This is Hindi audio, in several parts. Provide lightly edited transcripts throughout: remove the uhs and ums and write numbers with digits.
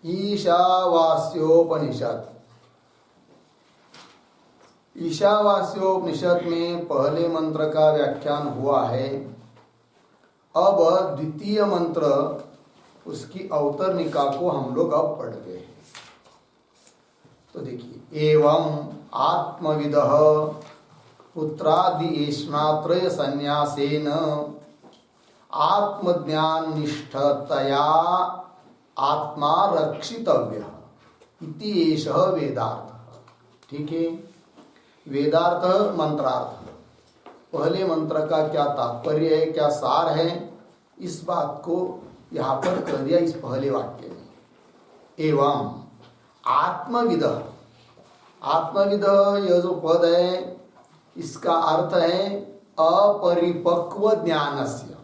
ईशावास्योपनिषद। ईशावास्योपनिषद में पहले मंत्र का व्याख्यान हुआ है। अब द्वितीय मंत्र उसकी अवतरणिका को हम लोग अब पढ़ते हैं। तो देखिए, एवं आत्मविदः पुत्रादि एष्णात्रय संन्यासेन आत्मज्ञान निष्ठतया आत्मा रक्षितव्यः इति एषः वेदार्थ। ठीक है, वेदार्थ मंत्रार्थ। पहले मंत्र का क्या तात्पर्य है, क्या सार है, इस बात को यहाँ पर कह दिया इस पहले वाक्य में। एवं आत्मविद, आत्मविद यह जो पद है इसका अर्थ है अपरिपक्व ज्ञानस्य।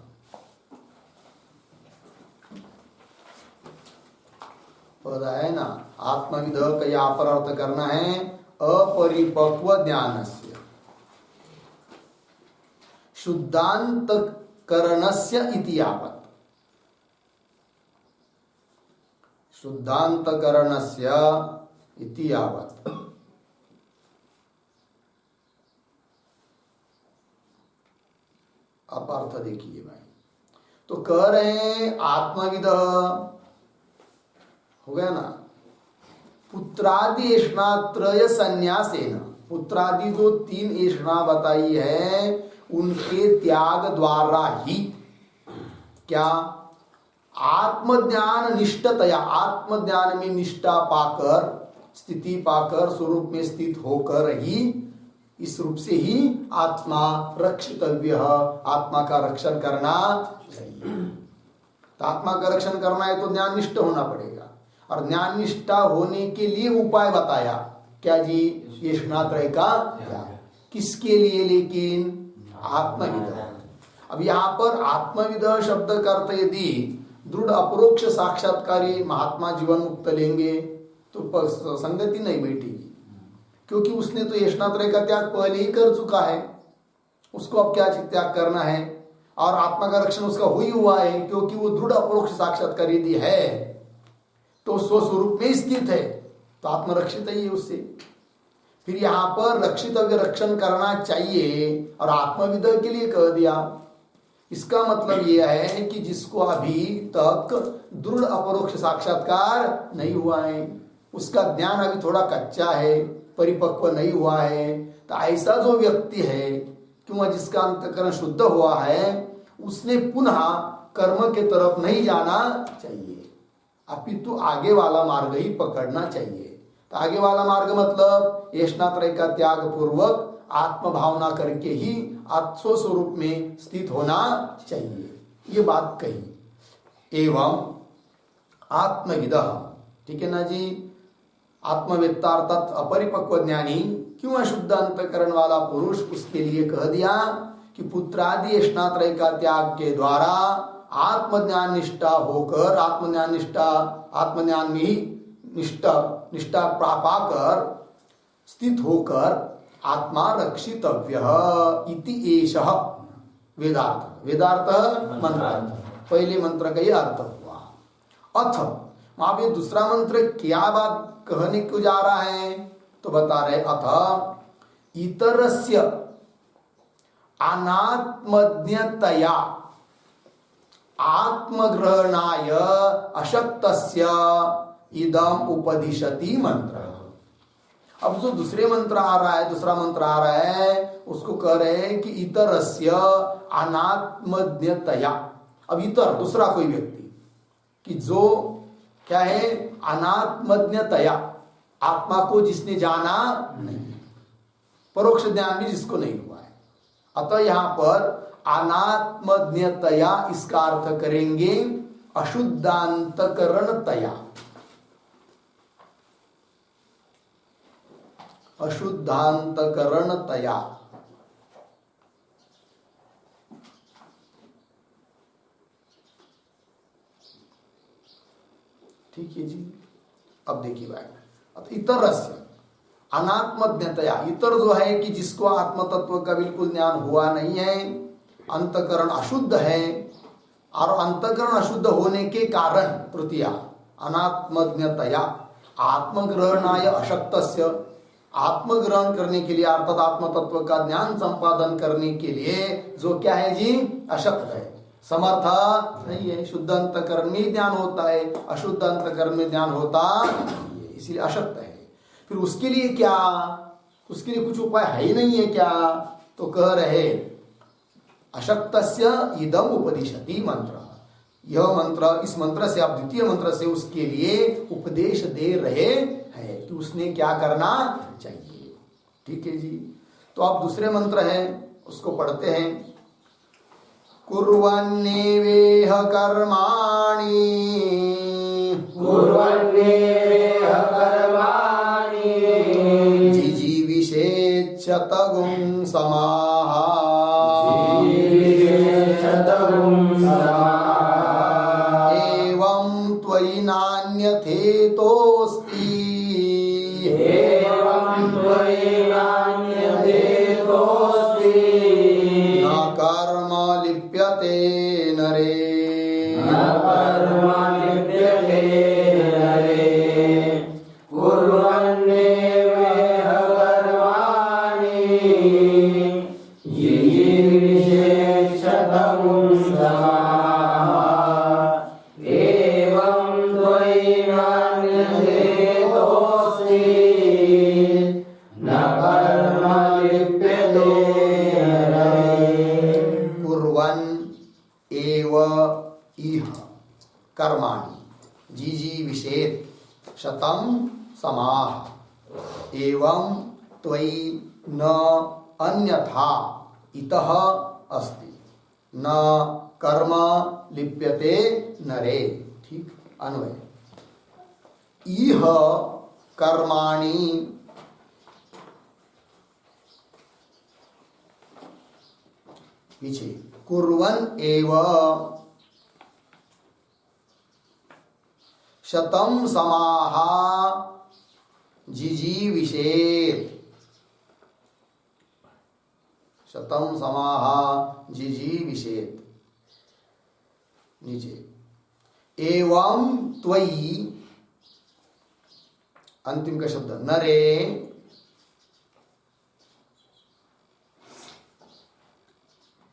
पद है ना, आत्मविद का यहाँ पर अर्थ करना है अपरिपक्व ज्ञानस्य शुद्धान्तकरणस्य इति यावत्। शुद्धान्तकरणस्य इति यावत्। आप अर्थ देखिए भाई। तो कह रहे हैं आत्मविद हो गया ना, पुत्रादि एष्णात्रय संन्यासेन। पुत्रादि जो 3 एष्णा बताई है उनके त्याग द्वारा ही क्या आत्मज्ञान निष्ठतया, आत्मज्ञान में निष्ठा पाकर, स्थिति पाकर, स्वरूप में स्थित होकर ही, इस रूप से ही आत्मा रक्षितव्य, आत्मा का रक्षण करना चाहिए। तो आत्मा का रक्षण करना है तो ज्ञान निष्ठ होना पड़ेगा, और ज्ञान निष्ठा होने के लिए उपाय बताया क्या जी, एष्णात्रय का त्याग। किसके लिए? लेकिन आत्मविद। अब यहाँ पर आत्मविद शब्द का अर्थ यदि दृढ़ अपरोक्ष साक्षात्कारी महात्मा जीवन मुक्त लेंगे तो संगति नहीं बैठेगी, क्योंकि उसने तो एष्णात्रय का त्याग पहले ही कर चुका है, उसको अब क्या त्याग करना है। और आत्मा का रक्षण उसका हो ही हुआ है, क्योंकि वो दृढ़ अपरोक्ष साक्षात्कार यदि है तो स्वस्वरूप में स्थित है, तो आत्मरक्षित ही है उससे। फिर यहाँ पर रक्षितव्य, रक्षण करना चाहिए, और आत्मविद के लिए कह दिया। इसका मतलब यह है कि जिसको अभी तक दृढ़ अपरोक्ष साक्षात्कार नहीं हुआ है, उसका ज्ञान अभी थोड़ा कच्चा है, परिपक्व नहीं हुआ है, तो ऐसा जो व्यक्ति है क्यों जिसका अंतःकरण शुद्ध हुआ है, उसने पुनः कर्म के तरफ नहीं जाना चाहिए, अपितु आगे वाला मार्ग ही पकड़ना चाहिए। तो आगे वाला मार्ग मतलब एष्णात्रय का त्याग पूर्वक आत्म भावना करके ही आत्म स्वरूप में स्थित होना चाहिए, ये बात कही। एवं आत्मविद, ठीक है ना जी। आत्मवेत्ता अर्थात अपरिपक्व ज्ञानी, क्यों अशुद्ध अंतकरण वाला पुरुष, उसके लिए कह दिया कि पुत्रादि एष्णात्रय का त्याग के द्वारा आत्मज्ञान निष्ठा होकर, आत्मज्ञान निष्ठा, आत्मज्ञान में ही निष्ठा पाकर स्थित होकर आत्मा रक्षितव्य इति एषः वेदार्थ। वेदार्थ मंत्रार्थ, पहले मंत्र का यह अर्थ हुआ। अथ वहां पे दूसरा मंत्र क्या बात कहने को जा रहा है, तो बता रहे अथ इतरस्य अनात्मज्ञतया आत्मग्रहणाय अशक्तस्य इदम उपदिशति मंत्र। अब जो दूसरे मंत्र आ रहा है, दूसरा मंत्र आ रहा है, उसको कह रहे हैं कि इतरस्य अनात्मज्ञतया। अब इतर दूसरा कोई व्यक्ति कि जो क्या है, अनात्मज्ञतया, आत्मा को जिसने जाना नहीं, परोक्ष ज्ञान भी जिसको नहीं हुआ है। अतः यहां पर अनात्मज्ञतया इसका अर्थ करेंगे अशुद्धांतकरणतया। अशुद्धांतकरणतया, ठीक है जी। अब देखिए भाई, इतरस्य अनात्मज्ञतया, इतर जो है कि जिसको आत्म तत्व का बिल्कुल ज्ञान हुआ नहीं है, अंतकरण अशुद्ध है, और अंतकरण अशुद्ध होने के कारण तृतीया अनात्मज्ञतया आत्मग्रहणाय अशक्तस्य, आत्मग्रहण करने के लिए अर्थात आत्म तत्व का ज्ञान संपादन करने के लिए जो क्या है जी, अशक्त है, समर्थ नहीं है। शुद्ध अंतकरण में ज्ञान होता है, अशुद्ध अंतकरण में ज्ञान होता नहीं है, इसलिए अशक्त है। फिर उसके लिए क्या, उसके लिए कुछ उपाय है ही नहीं है क्या, तो कह रहे अशक्तस्य इदम उपदिशति मंत्र, यह मंत्र, इस मंत्र से आप द्वितीय मंत्र से उसके लिए उपदेश दे रहे हैं कि उसने क्या करना चाहिए। ठीक है जी। तो आप दूसरे मंत्र है उसको पढ़ते हैं। कुर्वन्नेवेह कर्माणि, कुर्वन्नेवेह कर्माणि, जिजीविषेच्छतगुं समाः, जिजीविषेच्छतगुं समाः, एवं त्वयि नान्यथेतोऽस्ति, एवं त्वयि नान्यथेतोऽस्ति, न कर्म लिप्यते नरे, न कर्म लिप्यते नरे, कुर्वन्नेवेह कर्माणि, जिजीविषेच्छतगुं समाः, एवं त्वयि नान्यथेतोऽस्ति, न कर्म लिप्यते नरे। कुर्वन् एव इह कर्माणि जिजीविषेत् शतं समाः, एवं त्वयि न अन्यथा इतः अस्ति, न कर्म लिप्यते नरे। ठीक, अन्वय। इह कर्माणि, पीछे कुर्वन् एव शतं समाः जिजीविषेत्, शतं समाः जिजीविषेत्, नीचे एवं त्वयि, अंतिम का शब्द नरे,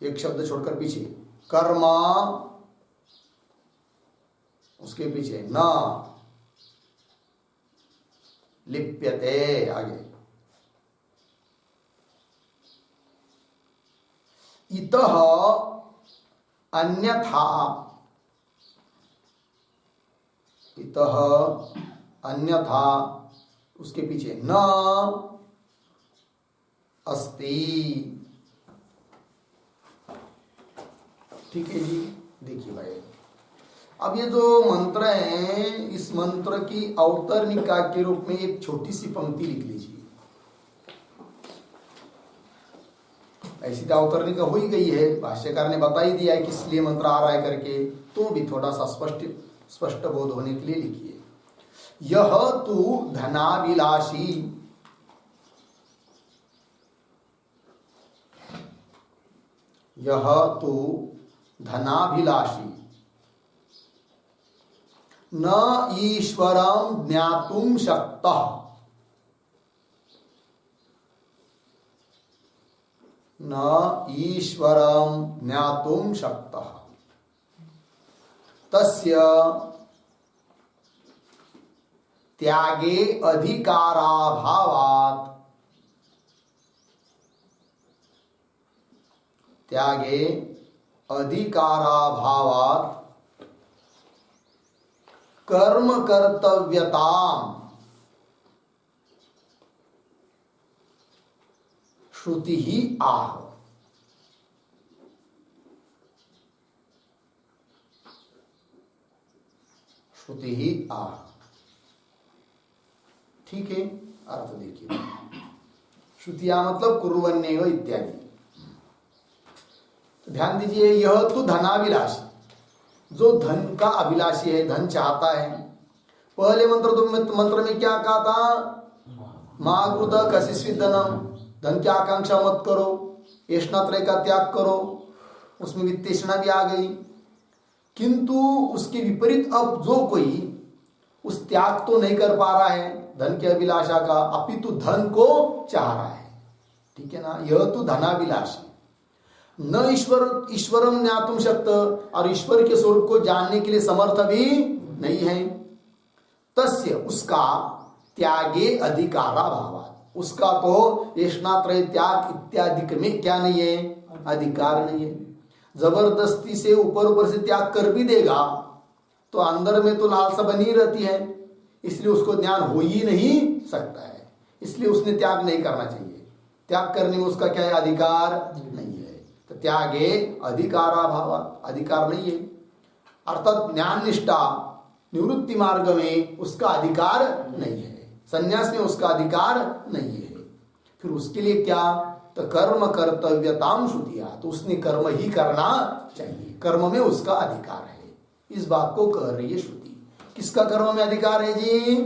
एक शब्द छोड़कर पीछे कर्म, उसके पीछे न लिप्यते, आगे इतः अन्यथा, इतः अन्यथा, उसके पीछे न अस्ति। ठीक है जी। देखिए भाई, अब ये जो मंत्र है, इस मंत्र की अवतरणिका के रूप में एक छोटी सी पंक्ति लिख लीजिए। ऐसी तो अवतरणिका हो ही गई है, भाष्यकार ने बता ही दिया है किस लिए मंत्र आ रहा है करके, तो भी थोड़ा सा स्पष्ट बोध होने के लिए लिखिए। यह तू धनाभिलाषी, यह तू धनाभिलाषी न ईश्वरं ज्ञातुं शक्तः, न ईश्वरं ज्ञातुं शक्तः, तस्य त्यागे अधिकाराभावात्, त्यागे अधिकाराभावात् कर्म कर्तव्यताम् श्रुति ही आह। श्रुति ही आह। ठीक है, अर्थ देखिए। श्रुतिया मतलब कुर्वन्नेव इत्यादि। तो ध्यान दीजिए, यह तो धनाभिलाषी, जो धन का अभिलाषी है, धन चाहता है। पहले मंत्र में क्या कहा था? मागृत कशिस्वित धनम, धन की आकांक्षा मत करो, येष्णात्रय का त्याग करो, उसमें वित्तेषणा भी आ गई। किंतु उसके विपरीत अब जो कोई उस त्याग तो नहीं कर पा रहा है धन की अभिलाषा का, अपितु धन को चाह रहा है। ठीक है ना, यह तो धनाभिलाषी न ईश्वरम ज्ञातुम शक्त, और ईश्वर के स्वरूप को जानने के लिए समर्थ भी नहीं है। तस्य उसका त्यागे अधिकारा भावात, उसका तो येष्णात्रय त्याग इत्यादि में क्या नहीं है, अधिकार नहीं है। जबरदस्ती से ऊपर से त्याग कर भी देगा तो अंदर में तो लालसा बनी रहती है, इसलिए उसको ज्ञान हो ही नहीं सकता है। इसलिए उसने त्याग नहीं करना चाहिए। त्याग करने में उसका क्या है, अधिकार नहीं है। तो त्यागे अधिकाराभाव, अधिकार नहीं है। अर्थात ज्ञान निष्ठा निवृत्ति मार्ग में उसका अधिकार नहीं है, संन्यास में उसका अधिकार नहीं है। फिर उसके लिए क्या, तो कर्म कर्तव्यताम श्रुतिया, तो उसने कर्म ही करना चाहिए, कर्म में उसका अधिकार है। इस बात को कह रही है श्रुति। किसका कर्म में अधिकार है जी,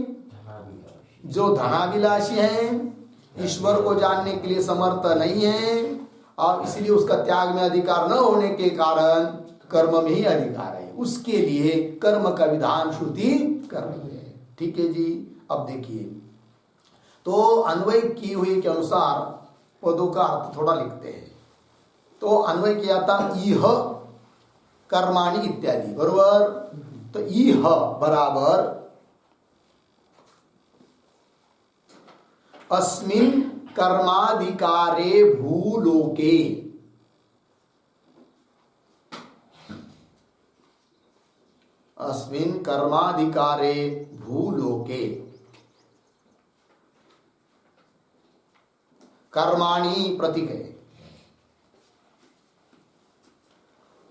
जो धनाभिलाषी है, ईश्वर को जानने के लिए समर्थ नहीं है, और इसलिए उसका त्याग में अधिकार न होने के कारण कर्म में ही अधिकार है, उसके लिए कर्म का विधान श्रुति कर रही है। ठीक है जी। अब देखिए, तो अन्वय की हुई के अनुसार पदों का अर्थ थोड़ा लिखते हैं। तो अन्वय किया था इह कर्माणि इत्यादि, बरोबर। तो इह बराबर अस्मिन् कर्माधिकारे भूलोके, अस्मिन् कर्माधिकारे भूलोके, कर्माणि प्रतीक है,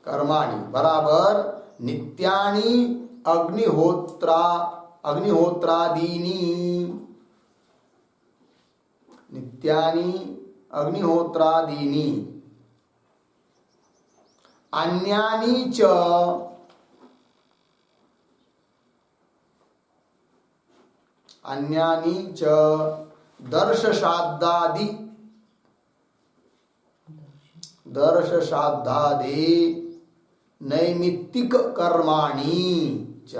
कर्माणि बराबर नित्यानि अग्निहोत्रादीनि, नित्यानि अग्निहोत्रादीनि, अन्यानि च दर्शश्राद्धादि नैमित्तिक कर्माणि च,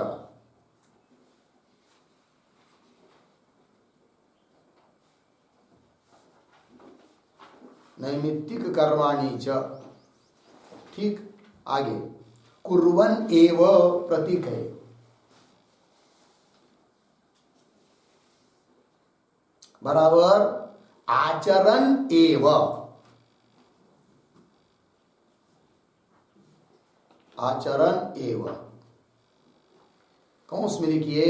नैमित्तिक कर्माणि च। ठीक, आगे कुर्वन् एव प्रतीक है, बराबर आचरण एव, आचरण एव, कौंस में लिखिए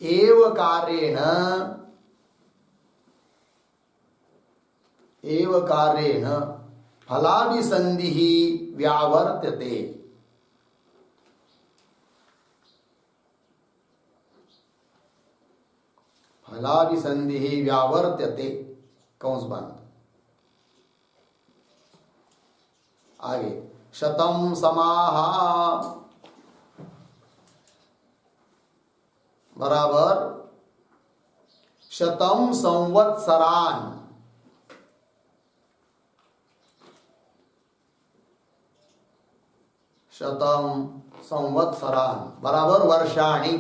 एव कार्येण, एव कार्येण फलाभिसन्धिः व्यावर्त्यते, फलाभिसन्धिः व्यावर्त्यते, कौंस बंद। आगे शतम समाह बराबर शतम संवत्सरान, शतम संवत्सरान बराबर वर्षाणि,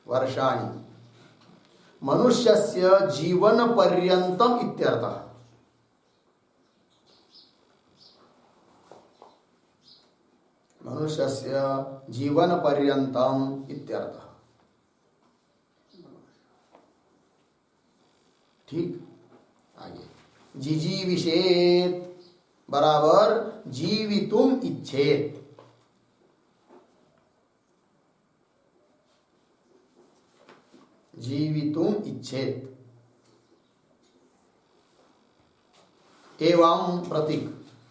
वर्षाणि मनुष्यस्य जीवन पर्यंतम इत्यर्थः, मनुष्यस्य जीवन पर्यंतम इत्यर्थः। ठीक, आगे जिजीविषेत बराबर जीवितुम इच्छेत, जीवितुम इच्छेत। एवं प्रतीक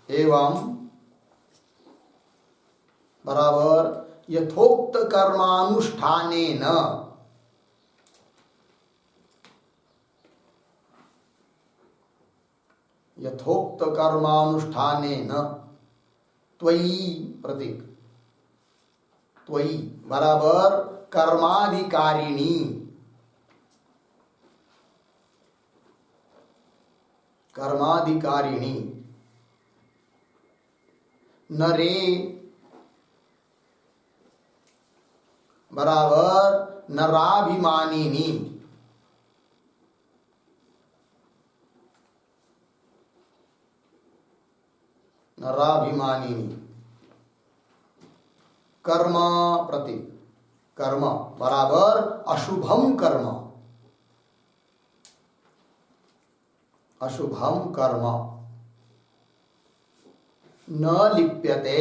एवं बराबर यथोक्त कर्मानुष्ठानेन, यथोक्त कर्मानुष्ठानेन त्वयि प्रतीक, त्वयि बराबर कर्माधिकारिणी, कर्माधिकारिणी नरे बराबर नराभिमानिनी, नराभिमानिनी। कर्म प्रति कर्म बराबर अशुभम कर्म, अशुभम कर्म। न लिप्यते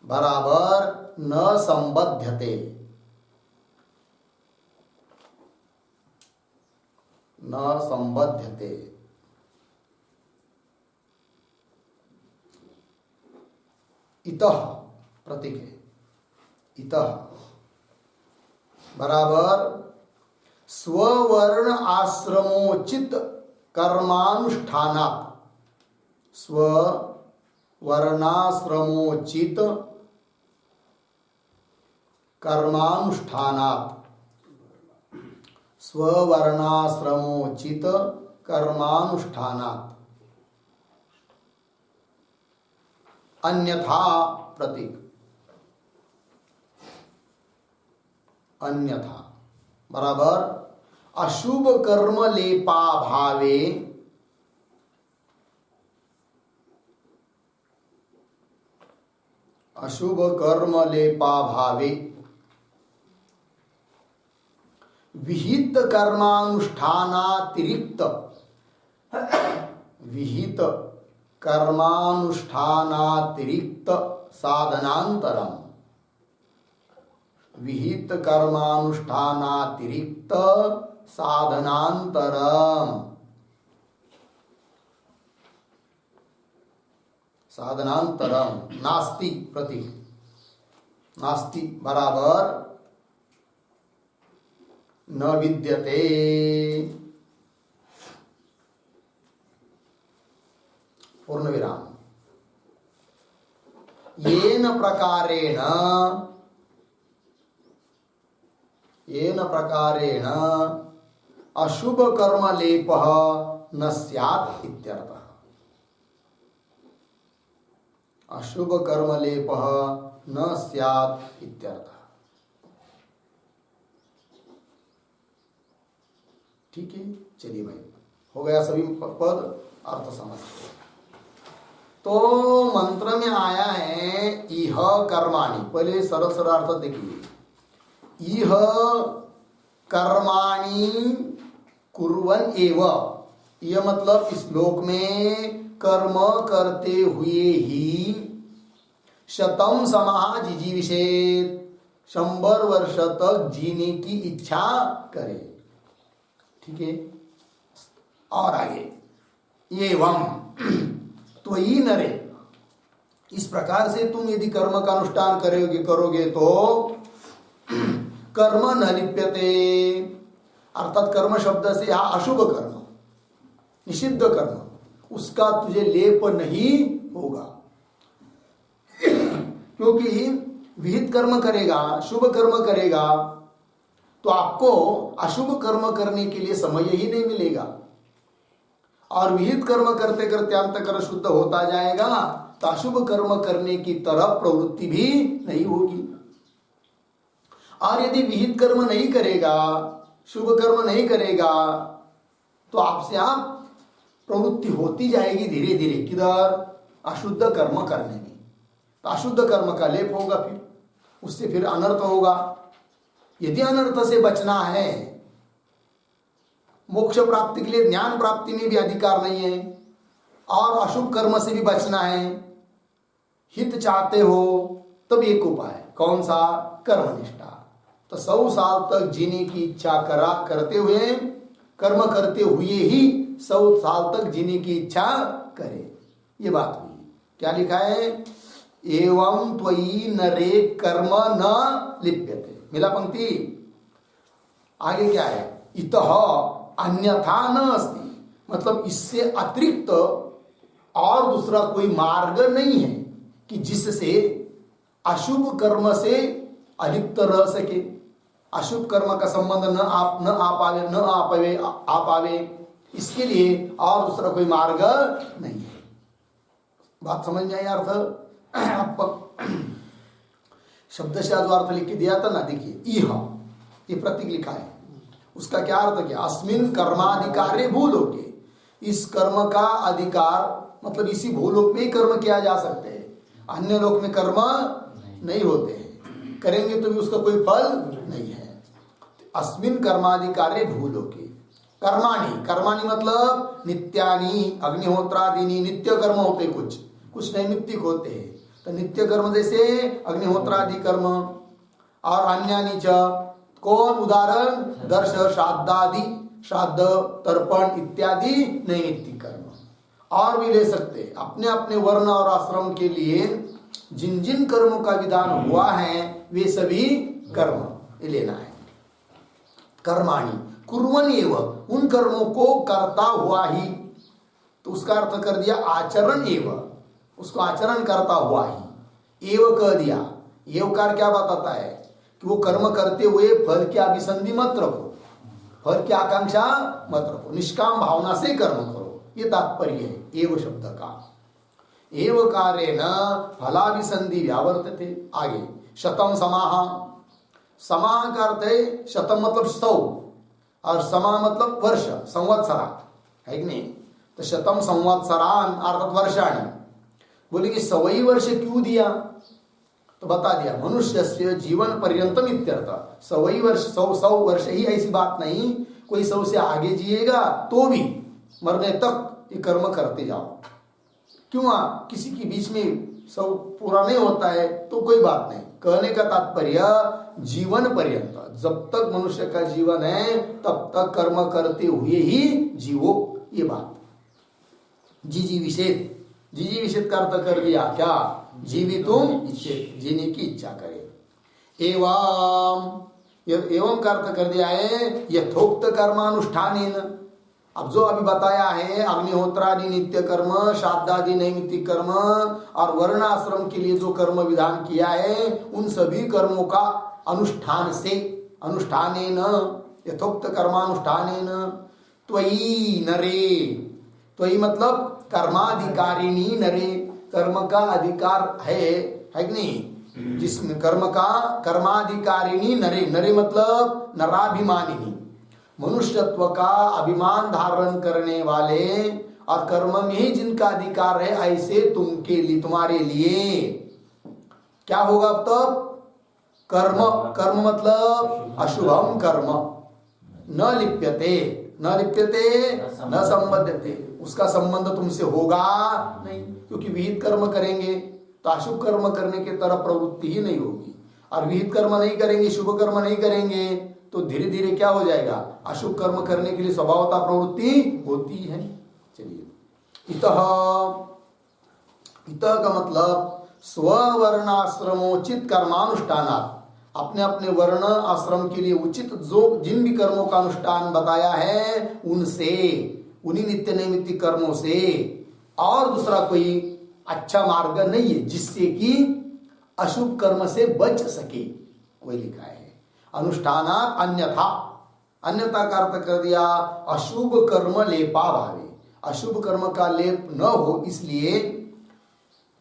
बराबर न संबध्यते, न संबध्यते। इतः प्रतीक है, इतः बराबर स्ववर्ण आश्रमोचित कर्मानुष्ठानात्, स्ववर्णाश्रमोचित कर्मानुष्ठानात्, स्ववर्णाश्रमोचित कर्मानुष्ठानात्। अन्यथा प्रतीक, अन्यथा बराबर अशुभ कर्म लेपा भावे, अशुभ कर्म लेपा भावे विहित कर्मानुष्ठानातिरिक्त, विहित कर्मानुष्ठानातिरिक्त साधनांतरम, विहित कर्मानुष्ठानातिरिक्त साधनांतरम, साधनांतरम नास्ति प्रति, नास्ति बराबर न विद्यते। पूर्ण विराम। येन प्रकारेण, येन प्रकारेण अशुभ कर्म लेपः न स्यात् इत्यर्थः, अशुभ कर्म लेपः न स्यात् इत्यर्थः। ठीक है, चलिए भाई, हो गया सभी पद अर्थ समझ। तो मंत्र में आया है इह कर्माणि, पहले सरल सरल अर्थ देखिए। इह कर्माणि कुर्वन् एव, यह मतलब इस लोक में कर्म करते हुए ही शतम समाह जिजीविषेत्, 100 वर्ष तक जीने की इच्छा करे। ठीक है, और आगे एवं त्वयि नरे, इस प्रकार से तुम यदि कर्म का अनुष्ठान करोगे तो कर्म न लिप्यते, अर्थात कर्म शब्द से यहाँ अशुभ कर्म, निषिद्ध कर्म, उसका तुझे लेप नहीं होगा। क्योंकि विहित कर्म करेगा, शुभ कर्म करेगा तो आपको अशुभ कर्म करने के लिए समय ही नहीं मिलेगा, और विहित कर्म करते करते अंतःकरण शुद्ध होता जाएगा तो अशुभ कर्म करने की तरफ प्रवृत्ति भी नहीं होगी। और यदि विहित कर्म नहीं करेगा, शुभ कर्म नहीं करेगा तो आपसे आप प्रवृत्ति होती जाएगी धीरे धीरे, किधर? अशुद्ध कर्म करने में। तो अशुद्ध कर्म का लेप होगा, फिर उससे फिर अनर्थ होगा। यदि अनर्थ से बचना है, मोक्ष प्राप्ति के लिए ज्ञान प्राप्ति में भी अधिकार नहीं है और अशुभ कर्म से भी बचना है, हित चाहते हो, तब एक उपाय, कौन सा? कर्मनिष्ठा। तो 100 साल तक जीने की इच्छा करते हुए, कर्म करते हुए ही 100 साल तक जीने की इच्छा करे, ये बात हुई। क्या लिखा है? एवं त्वयि नरे कर्म न लिप्यते, मिला पंक्ति। आगे क्या है? इतः अन्यथा न अस्ति, मतलब इससे अतिरिक्त और दूसरा कोई मार्ग नहीं है कि जिससे अशुभ कर्म से अलिप्त रह सके, अशुभ कर्म का संबंध न आ पावे, इसके लिए और दूसरा कोई मार्ग नहीं है। बात समझ में आई अर्थ? शब्द से जो अर्थ लिख के दिया था ना, देखिए इह, ये प्रतीक लिखा है, उसका क्या अर्थ किया? अस्मिन कर्माधिकारे भूलोके, इस कर्म का अधिकार मतलब इसी भूलोक में ही कर्म किया जा सकते हैं, अन्य लोक में कर्म नहीं होते हैं, करेंगे तो भी उसका कोई फल नहीं है। अस्मिन कर्माधिकारे भूलोके कर्माणि, कर्माणि मतलब नित्यानि, अग्निहोत्रादीनि नित्य कर्म होते, कुछ नैमित्तिक होते हैं, तो नित्य कर्म जैसे अग्निहोत्रादि कर्म और अन्यानि च, कौन उदाहरण? दर्श श्राद्धादि, श्राद्ध तर्पण इत्यादि नैमित्तिक कर्म। और भी ले सकते, अपने अपने वर्ण और आश्रम के लिए जिन जिन कर्मों का विधान हुआ है वे सभी कर्म ये लेना है। कर्माणि कुर्वन् एव, उन कर्मों को करता हुआ ही, तो उसका अर्थ कर दिया आचरण एव, उसको आचरण करता हुआ ही, एव कह दिया। एवकार क्या बताता है? कि वो कर्म करते हुए फल की अभिसंधि मत रखो, फल की आकांक्षा मत रखो, निष्काम भावना से कर्म करो, ये तात्पर्य है एव शब्द का। एव कार्येण फलाभिसंधि व्यावर्तते। आगे शतम समाह, समाह का अर्थ है शतम मतलब 100 और समा मतलब वर्ष, संवत्सरा है कि नहीं? तो शतम संवत्सरान अर्थात वर्षाणी। बोले कि 100 वर्ष क्यों दिया? तो बता दिया मनुष्य से जीवन पर्यंतम इत्यर्थ। 100 वर्ष, 100 वर्ष ही, ऐसी बात नहीं कोई 100 से आगे जिएगा तो भी मरने तक ये कर्म करते जाओ। क्यों? किसी के बीच में 100 पूरा नहीं होता है तो कोई बात नहीं, कहने का तात्पर्य जीवन पर्यंत, जब तक मनुष्य का जीवन है तब तक कर्म करते हुए ही जीवो, ये बात। जीजी विषेद, जीजी विषेद का अर्थ कर दिया क्या? जीवितुम इच्छेत, जीने की इच्छा करे। एवं का अर्थ कर दिया है यथोक्त कर्मानुष्ठानेन। अब जो अभी बताया है अग्निहोत्रादि नित्य कर्म, श्राद्धादि नैमित्तिक कर्म और वर्णाश्रम के लिए जो कर्म विधान किया है, उन सभी कर्मों का अनुष्ठान से, अनुष्ठानेन, यथोक्त कर्मानुष्ठानेन त्वयि नरे, त्वयि मतलब कर्माधिकारिणी नरे, कर्म का अधिकार है कि नहीं? जिसमें कर्म का कर्माधिकारिणी नरे, नरे मतलब नराभिमानिनी, मनुष्यत्व का अभिमान धारण करने वाले और कर्म में ही जिनका अधिकार है, ऐसे तुमके लिए, तुम्हारे लिए क्या होगा? अब तब कर्म, कर्म मतलब अशुभम कर्म, न लिप्यते, न लिप्यते न संबद्धते, उसका संबंध तुमसे होगा नहीं, क्योंकि विहित कर्म करेंगे तो अशुभ कर्म करने की तरफ प्रवृत्ति ही नहीं होगी, और विहित कर्म नहीं करेंगे, शुभ कर्म नहीं करेंगे तो धीरे धीरे क्या हो जाएगा? अशुभ कर्म करने के लिए स्वभावता प्रवृत्ति होती है। चलिए, इतः, इतः का मतलब स्ववर्णाश्रमोचित कर्मानुष्ठानात्, अपने अपने वर्ण आश्रम के लिए उचित जो जिन भी कर्मों का अनुष्ठान बताया है उनसे, उन्हीं नित्य नैमित्तिक कर्मों से, और दूसरा कोई अच्छा मार्ग नहीं है जिससे कि अशुभ कर्म से बच सके, वही लिखा है। अनुष्ठानात् अन्यथा, अन्यथा का अर्थ कर दिया अशुभ कर्म लेपा भावे, अशुभ कर्म का लेप न हो इसलिए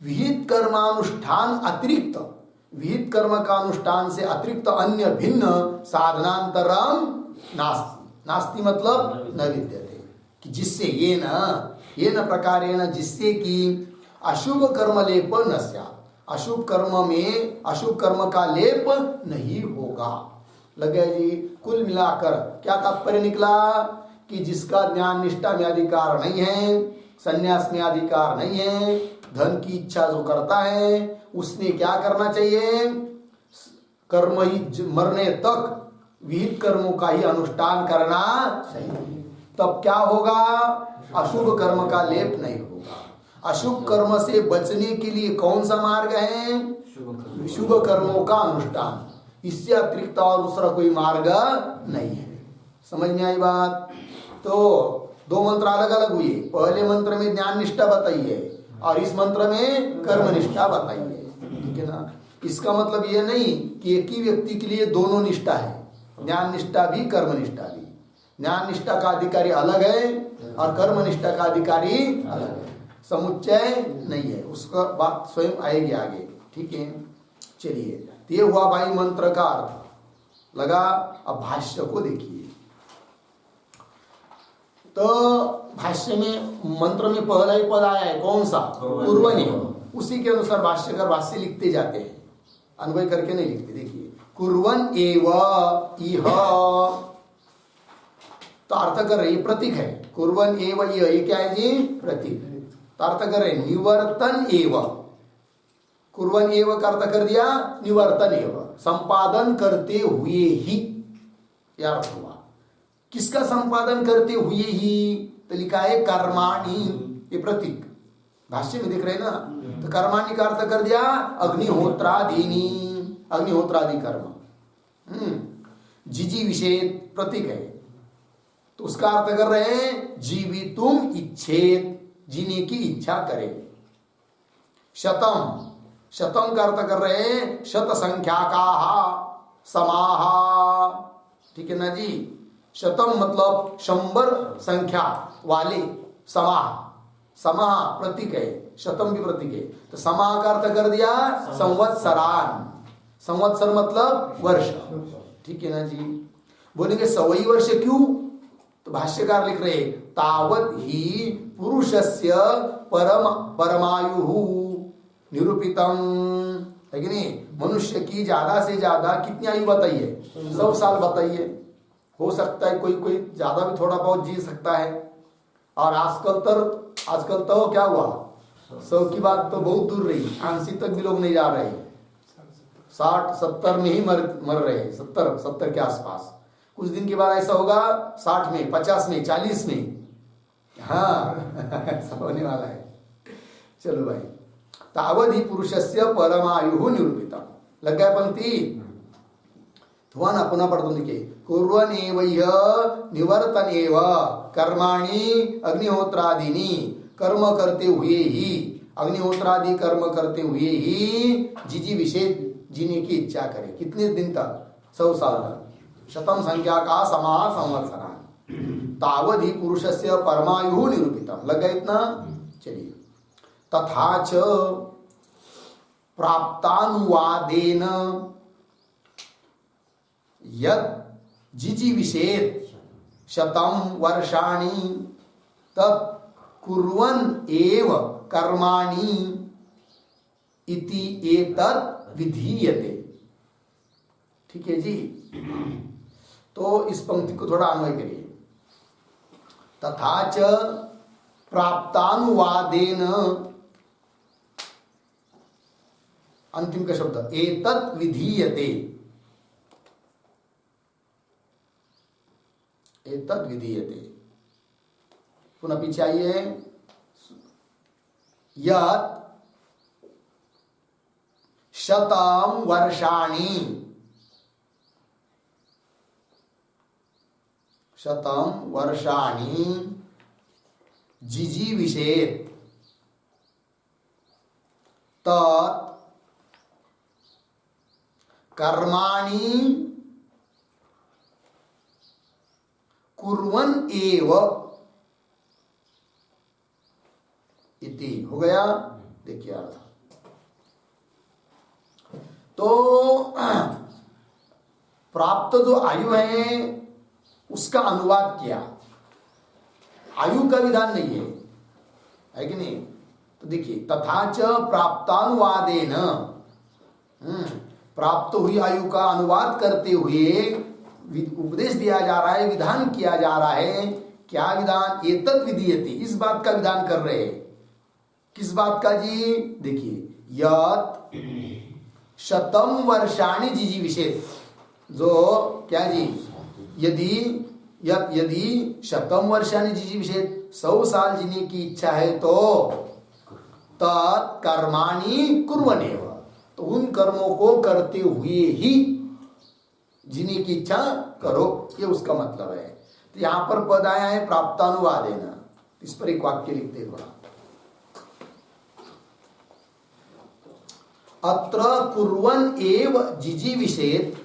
विहित कर्मानुष्ठान अतिरिक्त, विहित कर्म का अनुष्ठान से अतिरिक्त अन्य भिन्न साधनांतरम नास्ति, नास्ति मतलब न विद्यते, कि जिससे ये न प्रकारेण, जिससे कि अशुभ कर्म लेप न स्यात्, अशुभ कर्म में अशुभ कर्म का लेप नहीं होगा। लगे जी, कुल मिलाकर क्या तात्पर्य निकला? कि जिसका ज्ञान निष्ठा में अधिकार नहीं है, संन्यास में अधिकार नहीं है, धन की इच्छा जो करता है उसने क्या करना चाहिए? कर्म ही मरने तक विहित कर्मों का ही अनुष्ठान करना चाहिए, तब क्या होगा? अशुभ कर्म का लेप नहीं होगा। अशुभ कर्म से बचने के लिए कौन सा मार्ग है? शुभ कर्मों का अनुष्ठान, इससे अतिरिक्त और दूसरा कोई मार्ग नहीं है। समझ में आई बात? तो दो मंत्र अलग अलग हुए, पहले मंत्र में ज्ञान निष्ठा बताई है और इस मंत्र में कर्म निष्ठा बताई है, ठीक है ना? इसका मतलब यह नहीं कि एक ही व्यक्ति के लिए दोनों निष्ठा है, ज्ञान निष्ठा भी कर्म निष्ठा भी। ज्ञान निष्ठा का अधिकारी अलग है और कर्म निष्ठा का अधिकारी अलग है, समुच्चय नहीं है, उसका बात स्वयं आएगी आगे, ठीक है? चलिए। तो ये हुआ भाई मंत्र का अर्थ लगा। अब भाष्य को देखिए, तो भाष्य में मंत्र में पहला ही पद आया है, कौन सा? कुर्वन्। उसी के अनुसार भाष्यकार भाष्य लिखते जाते हैं, अन्वय करके नहीं लिखते। देखिए, कुर्वन् एव इह, तो अर्थ कर रहे, प्रतीक है। कुर्वन् एव इह, ये क्या है जी? प्रतीक। तो अर्थ कर रहे निवर्तन एव। कुर्वन् एव का अर्थ कर दिया निवर्तन एव, संपादन करते हुए ही, यह अर्थ हुआ। किसका संपादन करते हुए ही? तो लिखा है कर्माणि, ये प्रतीक भाष्य में दिख रहे ना। तो कर्माणि का अर्थ कर दिया अग्निहोत्रादीनि, अग्निहोत्रादि कर्म। जिजी विषेद प्रतीक है, तो उसका अर्थ कर रहे हैं जीवितुम इच्छेत, जीने की इच्छा करे। शतम, शतम का अर्थ कर रहे हैं शत संख्या का समाहा, ठीक है ना जी। शतम मतलब 100 संख्या वाले, समाह, समाह प्रतीक है, शतम भी प्रतीक है। तो समाह का अर्थ कर दिया संवत्सरान, संवत्सर मतलब वर्ष, ठीक है ना जी। बोलेंगे 100 वर्ष क्यों? तो भाष्यकार लिख रहे तावत ही पुरुषस्य परमायु निरूपितम, है कि नहीं? मनुष्य की ज्यादा से ज्यादा कितनी आयु बताइए? 100 साल बताइए। हो सकता है कोई कोई ज्यादा भी थोड़ा बहुत जी सकता है, और आजकल तो क्या हुआ, 100 की बात तो बहुत दूर रही, 80 तक भी लोग नहीं जा रहे, 60-70 में ही मर रहे हैं, 70 के आसपास। कुछ दिन के बाद ऐसा होगा 60 में, 50 में, 40 में, हाँ ऐसा होने वाला है। चलो भाई, तावधि पुरुषस्य परमायु निरूपिता, लग गया पंक्ति? हुआ ना? पुनः पढ़ दो, देखिए, कुर्वन् एव इह निवर्तन एव कर्माणि अग्निहोत्रादीनि, कर्म करते हुए ही, अग्निहोत्रादि कर्म करते हुए ही जिजी विषेद, जीने की इच्छा करे। कितने दिन तक? 100 साल तक। शतम संख्या का समाह संवत्सरान, तावधि पुरुषस्य परमायु निरूपितम, लग गया इतना? चलिए, तथा च प्राप्तानुवादेन यत् जिजी विषेद शतम वर्षाणि तत् कुर्वन् एव कर्माणि इति एतत् विधीयते, ठीक है जी। तो इस पंक्ति को थोड़ा अन्वय करिए। तथा च प्राप्तानुवादेन, अंतिम का शब्द एतत् विधीयते, एतत् विधीयते। पुनः पीछे आइए, यत् शतम वर्षाणि, शतम वर्षाणि जिजी विषेद तत् कर्माणि कुर्वन् एव इति, हो गया? देखिए अर्थ। तो प्राप्त जो आयु है उसका अनुवाद किया, आयु का विधान नहीं है कि नहीं? तो देखिए, तथा च प्राप्तानुवादेन, प्राप्त हुई आयु का अनुवाद करते हुए उपदेश दिया जा रहा है, विधान किया जा रहा है। क्या विधान? एतत् विधीयते, इस बात का विधान कर रहे हैं। किस बात का जी? देखिए, यत् शतम वर्षाणि जिजी विषेद, जो क्या जी? यदि शतम वर्षाणि जिजी विषेद, 100 साल जीने की इच्छा है तो तत् कर्माणि कुर्वन् एव, तो उन कर्मों को करते हुए ही जीने की इच्छा करो, ये उसका मतलब है। तो यहां पर पद आया है प्राप्तानुवादेन, इस पर एक वाक्य लिखते हैं थोड़ा। अत्र कुर्वन् एव जिजी विषेद,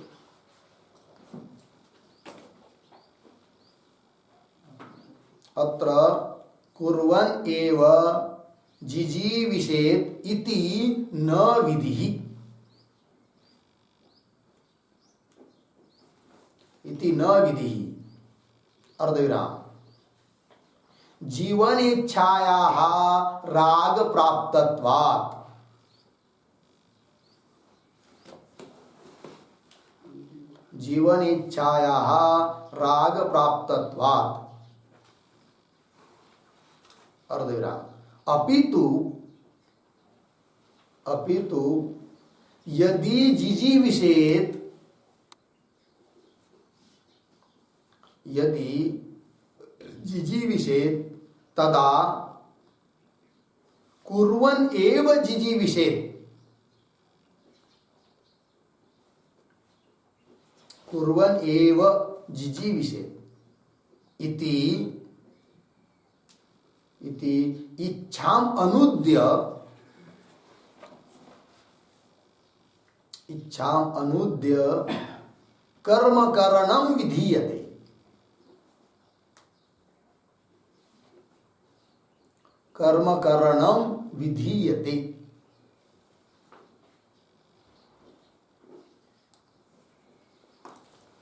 अत्र कुर्वन् एव जिजी विषेद इति न विधि, इति न विधि अर्धविराम जीवन इच्छायाः राग प्राप्तत्वात् जीवन इच्छायाः राग प्राप्तत्वात् अर्धविराम अपितु यदि जिजीविषेत तदा कुर्वन् एव जिजीविषेत इति इच्छाम अनुद्य कर्म करणम विधीयते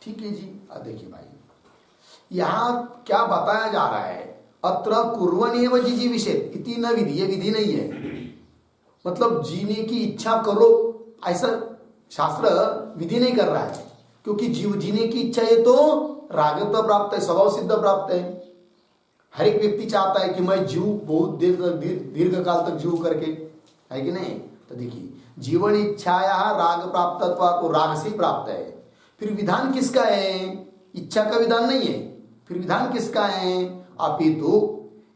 ठीक है जी। अब देखिए भाई यहां क्या बताया जा रहा है, अत्र कुर्वन्नेव जिजीविषेत इति न विधि, ये विधि नहीं है। मतलब जीने की इच्छा करो ऐसा शास्त्र विधि नहीं कर रहा है, क्योंकि जीने की इच्छा है तो रागत्व प्राप्त है, स्वभाव सिद्ध प्राप्त है। हर एक व्यक्ति चाहता है कि मैं जीव बहुत देर तक दीर्घ काल तक जीव करके, है कि नहीं। तो देखिए जीवन इच्छाया राग प्राप्त तो राग से प्राप्त है। फिर विधान किसका है, इच्छा का विधान नहीं है। फिर विधान किसका है, अपितु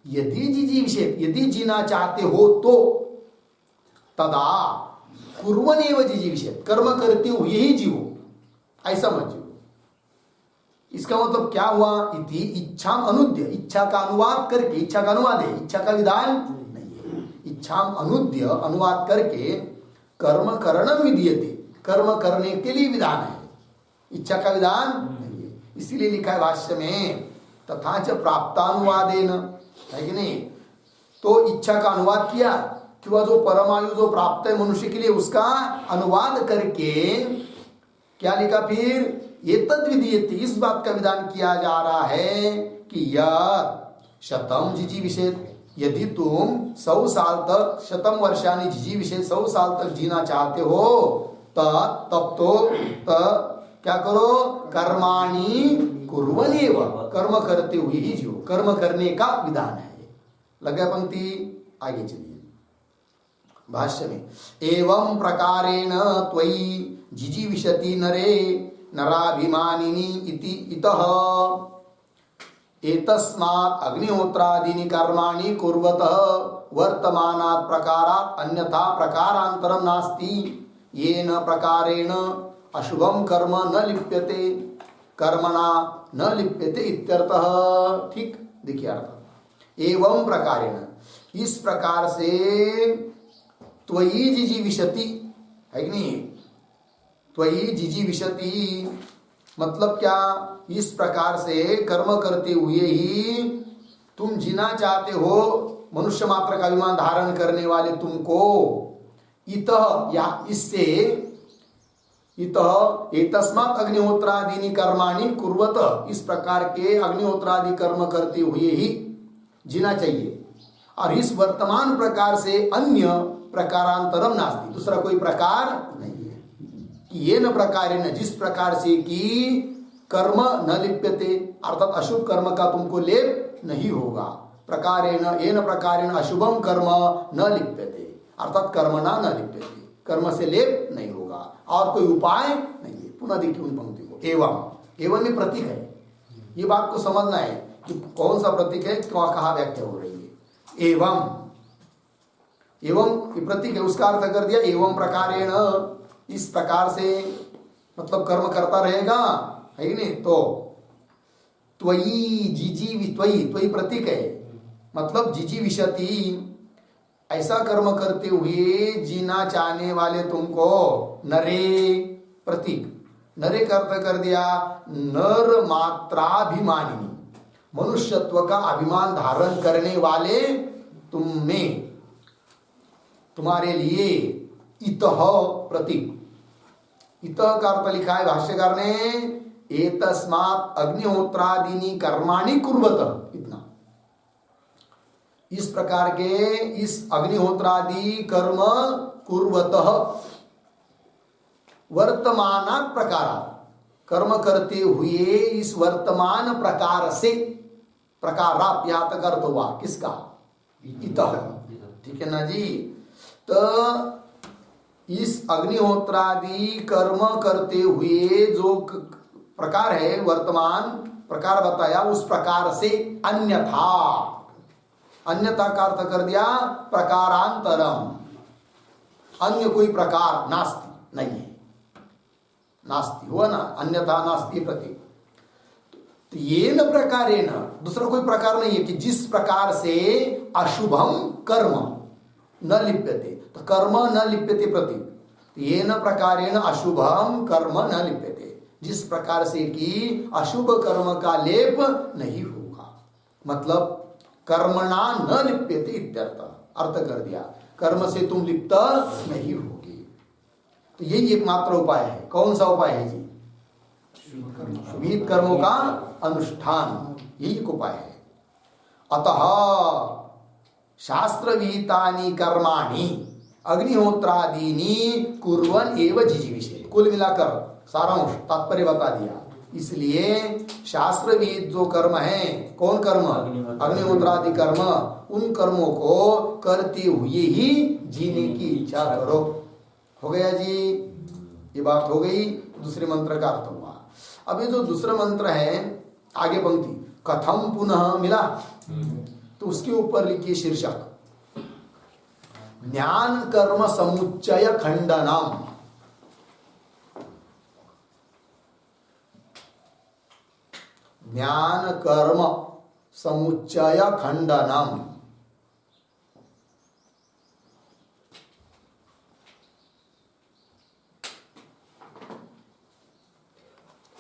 यदि जिजीविषेत, यदि जीना चाहते हो तो तदा कुर्वन्नेव जिजीविषेत, कर्म करते हुए ही जीवो, ऐसा मत जीवो। इसका मतलब क्या हुआ, इति इच्छा अनुद्य, इच्छा का अनुवाद करके, इच्छा का अनुवाद है, इच्छा का विधान नहीं है। इच्छा अनुद्य अनुवाद करके कर्म करणम विधीयते, कर्म करने के लिए विधान है, इच्छा का विधान नहीं है। इसीलिए लिखा है भाष्य में तथा च प्राप्तानुवादेन, है कि नहीं। तो इच्छा का अनुवाद किया कि वह जो परमायु जो प्राप्त है मनुष्य के लिए उसका अनुवाद करके क्या लिखा, फिर ये तद विधीयते, इस बात का विधान किया जा रहा है कि यह शतम जिजीविषेत, यदि तुम 100 साल तक, शतम वर्षानी जिजीविषेत 100 साल तक जीना चाहते हो तब तो क्या करो, कर्माणि कुर्वन्नेव, कर्म करते हुए ही जियो, कर्म करने का विधान है। लगा पंक्ति, आगे चलिए भाष्य में। एवं प्रकारेण त्वयि जिजीविषति नरे नराभिमानिनी इति इतः एतस्मात् अग्निहोत्रादीनि कर्माणि कुर्वतः वर्तमानात् प्रकारात् अन्यथा प्रकारान्तरं नास्ति, येन प्रकारेण अशुभम कर्म न लिप्यते, कर्मणा न लिप्यते इत्यर्थः। ठीक, देखिए अर्थ। एवं प्रकारेण, इस प्रकार से त्वयि जिजीविषति, है कि नहीं। त्वयि जिजीविषति मतलब क्या, इस प्रकार से कर्म करते हुए ही तुम जीना चाहते हो, मनुष्य मात्र का अभिमान धारण करने वाले तुमको, इतः या इससे, इतः एतस्मात् अग्निहोत्रादीनि कर्माणि कुर्वत, इस प्रकार के अग्निहोत्रादि कर्म करते हुए ही जीना चाहिए। और इस वर्तमान प्रकार से अन्य प्रकारांतरम नास्ति, दूसरा कोई प्रकार नहीं है। कि ये न प्रकार न, जिस प्रकार से कि कर्म न लिप्यते, अर्थात अशुभ कर्म का तुमको लेप नहीं होगा। प्रकारेण येन प्रकारेण अशुभम कर्म न लिप्यते, अर्थात कर्मणा न लिप्यते, कर्म से लेप नहीं होगा, और कोई उपाय नहीं है। पुनः देखिए उन पंक्ति को, एवं में प्रतीक है, ये बात को समझना है कि कौन सा प्रतीक है, कहाँ व्याख्या हो रही है। एवं प्रतीक है, उसका अर्थ कर दिया एवं प्रकारेण, इस प्रकार से, मतलब कर्म करता रहेगा, है कि नहीं। तो त्वयि त्वयि प्रतीक है, मतलब जिजीविषति, ऐसा कर्म करते हुए जीना चाहने वाले तुमको, नरे प्रतीक, नरे का अर्थ कर दिया नर मात्राभिमानिनी, मनुष्यत्व का अभिमान धारण करने वाले तुम में, तुम्हारे लिए इतः प्रतीक, इतः का अर्थ लिखा है भाष्यकार ने एतस्मात् अग्निहोत्रादीनि कर्माणि कुर्वत, इतना। इस प्रकार के इस अग्निहोत्रादि कर्म कुर्वतः वर्तमानात् प्रकारात्, कर्म करते हुए इस वर्तमान प्रकार से, प्रकारात यहां तक अर्थ हुआ किसका, इतः, ठीक है ना जी। तो इस अग्निहोत्रादि कर्म करते हुए जो प्रकार है, वर्तमान प्रकार बताया, उस प्रकार से अन्यथा, अन्यथा का अर्थ कर दिया प्रकारांतरम, अन्य कोई प्रकार नास्ति, नहीं है, नास्ति हुआ ना, अन्यथा नास्ति प्रतीक। तो ये न प्रकारेण, दूसरा कोई प्रकार नहीं है कि जिस प्रकार से अशुभम कर्म न लिप्यते, तो कर्म न लिप्यते प्रतीक, तो ये न प्रकारेण अशुभम कर्म न लिप्यते, जिस प्रकार से कि अशुभ कर्म का लेप नहीं होगा, मतलब कर्मणा न लिप्यते इत्यर्थ, अर्थ कर दिया, कर्म से तुम लिप्त नहीं होगी। तो यही एकमात्र उपाय है। कौन सा उपाय है जी? विहित कर्मों का अनुष्ठान, यही एक उपाय है। अतः शास्त्र विहितानि कर्माणि अग्निहोत्रादीनि कुर्वन् एव जिजीविषेत्। कुल मिलाकर सारांश तात्पर्य बता दिया। इसलिए शास्त्र विहित जो कर्म है, कौन कर्म? अग्निहोत्रादि कर्म, उन कर्मों को करते हुए ही जीने की इच्छा करो। हो गया जी, ये बात हो गई। दूसरे मंत्र का अर्थ हुआ। अब ये जो दूसरा मंत्र है, आगे पंक्ति कथम पुनः मिला, तो उसके ऊपर लिखिए शीर्षक ज्ञान कर्म समुच्चय खंडनम। ज्ञान कर्म समुच्चय खंडनम।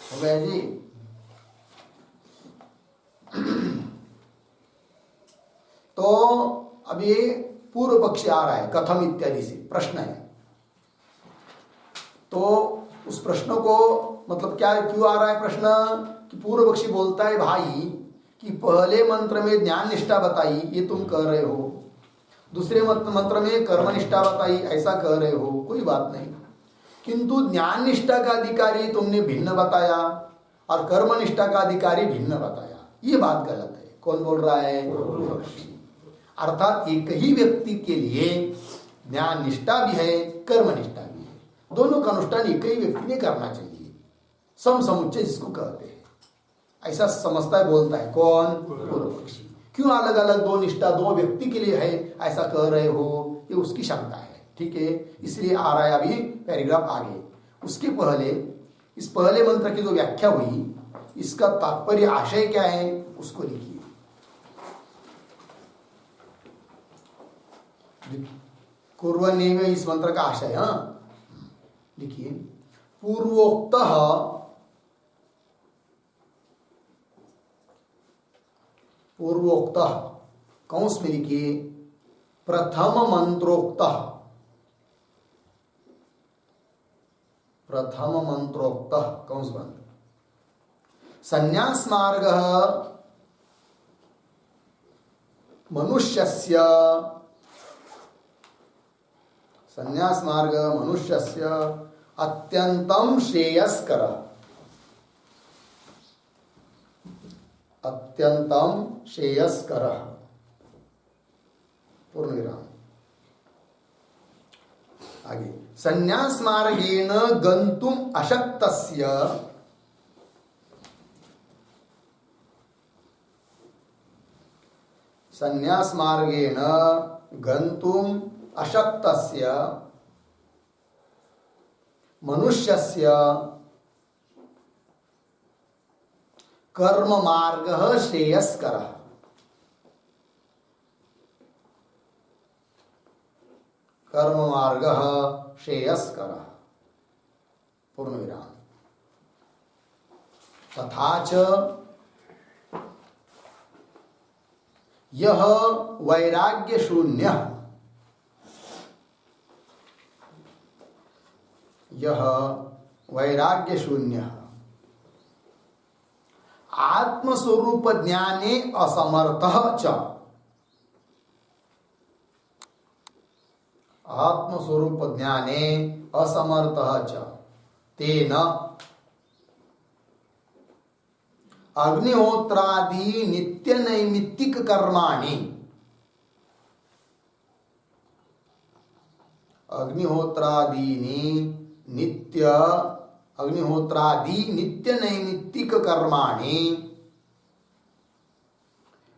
हो गया जी। तो अब ये पूर्व पक्ष आ रहा है, कथम इत्यादि से प्रश्न है। तो उस प्रश्न को मतलब क्या, क्यों आ रहा है प्रश्न कि पूर्व पक्षी बोलता है भाई कि पहले मंत्र में ज्ञान निष्ठा बताई, ये तुम कह रहे हो, दूसरे मंत्र में कर्म निष्ठा बताई, ऐसा कह रहे हो, कोई बात नहीं, किंतु ज्ञान निष्ठा का अधिकारी तुमने भिन्न बताया और कर्म निष्ठा का अधिकारी भिन्न बताया, ये बात गलत है। कौन बोल रहा है? अर्थात एक ही व्यक्ति के लिए ज्ञान निष्ठा भी है, कर्म निष्ठा भी है, दोनों का अनुष्ठान एक ही व्यक्ति ने करना चाहिए, सम समुच्चय जिसको कहते हैं, ऐसा समझता है, बोलता है कौन? पूर्व पक्षी। क्यों अलग अलग दो निष्ठा दो व्यक्ति के लिए है, ऐसा कह रहे हो, ये उसकी शंका है। ठीक है, इसलिए आ रहा है अभी पैराग्राफ आगे। उसके पहले इस पहले मंत्र की जो व्याख्या हुई, इसका तात्पर्य आशय क्या है उसको लिखिए। कुर्वन्नेव इस मंत्र का आशय, लिखिए पूर्वोक्त कंस में लिखिए प्रथम मंत्रोक्त कंस बंद। संन्यास मार्ग मनुष्यस्य अत्यंतम श्रेयस्करः, पूर्ण विराम। आगे संन्यास मार्गेण गंतुम अशक्तस्य, संन्यास मार्गेण गंतुम अशक्तस्य मनुष्यस्य कर्म मार्गः श्रेयस्करः। कर्म मार्गः श्रेयस्करः, पूर्ण विराम। तथा च यह वैराग्य शून्य, आत्मस्वरूप ज्ञाने असमर्थः च, आत्मस्वरूप ज्ञाने असमर्थः च तेन अग्निहोत्रादि नित्य नैमित्तिक कर्माणि, अग्निहोत्रादि नित्य नैमित्तिक कर्माणि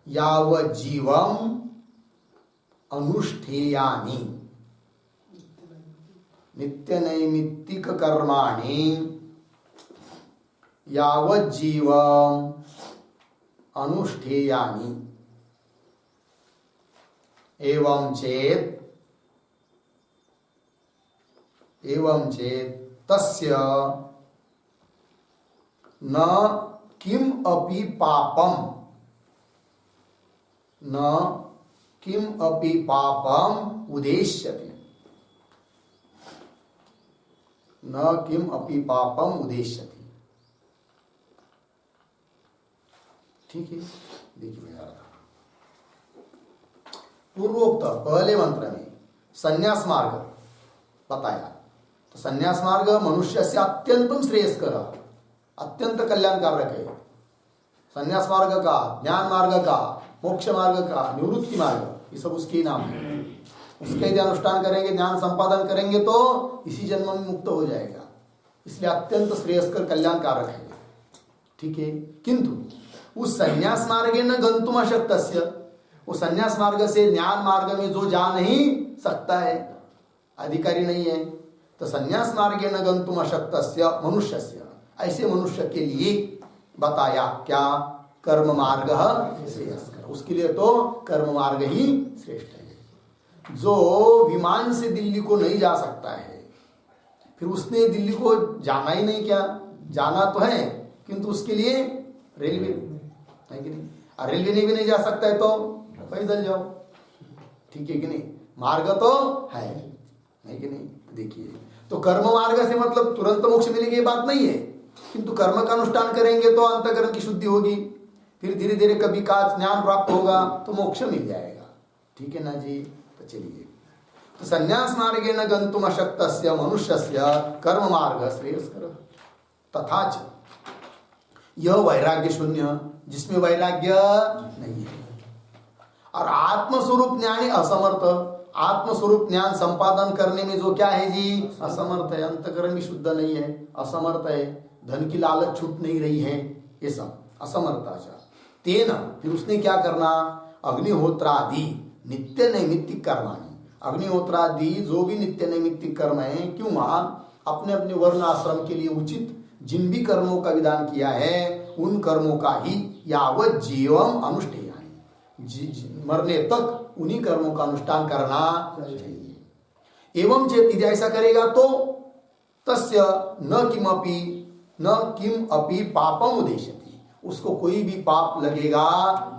यावज्जीवम् अनुष्ठेयानि, नित्य नैमित्तिक कर्माणि यावज्जीवम् अनुष्ठेयानि एवं चेत् तस्य न किम अपि पापम उदेश्यते, न किम अपि पापम उदेश्यते। ठीक है, देखिए पूर्वोक्त पहले मंत्र में संन्यास मार्ग बताया, तो संन्यास मार्ग मनुष्य से अत्यंतम श्रेयस्कर, अत्यंत कल्याणकारक है। संन्यास मार्ग का, ज्ञान मार्ग का, मोक्ष मार्ग का, निवृत्ति मार्ग, ये सब उसके नाम है। उसके यदि अनुष्ठान करेंगे, ज्ञान संपादन करेंगे तो इसी जन्म में मुक्त हो जाएगा, इसलिए अत्यंत श्रेयस्कर कल्याणकारक है। ठीक है, किंतु उस संन्यास मार्गे न गंतुम अशक्तस्य, वो संन्यास मार्ग से ज्ञान मार्ग में जो जा नहीं सकता है, अधिकारी नहीं है, तो संन्यास मार्गे न गंतुम अशक्तस्य मनुष्यस्य, ऐसे मनुष्य के लिए बताया क्या, कर्म मार्ग श्रेयस्कर, उसके लिए तो कर्म मार्ग ही श्रेष्ठ है। जो विमान से दिल्ली को नहीं जा सकता है, फिर उसने दिल्ली को जाना ही नहीं, क्या जाना तो है किंतु उसके लिए रेलवे है कि नहीं, और रेलवे ने भी नहीं जा सकता है तो पैदल जाओ। ठीक है कि नहीं, मार्ग तो है कि नहीं। देखिए, तो कर्म मार्ग से मतलब तुरंत मोक्ष मिलेगी ये बात नहीं है, किंतु कर्म का अनुष्ठान करेंगे तो अंतःकरण की शुद्धि होगी, फिर धीरे धीरे कभी का ज्ञान प्राप्त होगा तो मोक्ष मिल जाएगा। ठीक है ना जी। तो चलिए, तो संन्यास मार्गे न गंतुम अशक्तस्य मनुष्यस्य कर्म मार्ग श्रेयस्कर तथा च यह वैराग्य शून्य, जिसमें वैराग्य नहीं है, और आत्मस्वरूप ज्ञानी असमर्थ, आत्मस्वरूप ज्ञान संपादन करने में जो क्या है जी, असमर्थ है, अंतकरण भी शुद्ध नहीं है, असमर्थ है, धन की लालच छूट नहीं रही है, ये सब असमर्थाचार। तेन फिर उसने क्या करना, अग्निहोत्रादि नित्य नैमित्तिक कर्माणि, अग्निहोत्रादि जो भी नित्य नैमित्तिक कर्म है, क्यों वहां अपने अपने वर्ण आश्रम के लिए उचित जिन भी कर्मों का विधान किया है, उन कर्मों का ही यावत जीवम अनुष्ठेयानि, मरने तक उन्हीं कर्मों का अनुष्ठान करना चाहिए। एवं चेत यदि ऐसा करेगा तो तस्य न किम अपि पापम उदेश्यति, उसको कोई भी पाप लगेगा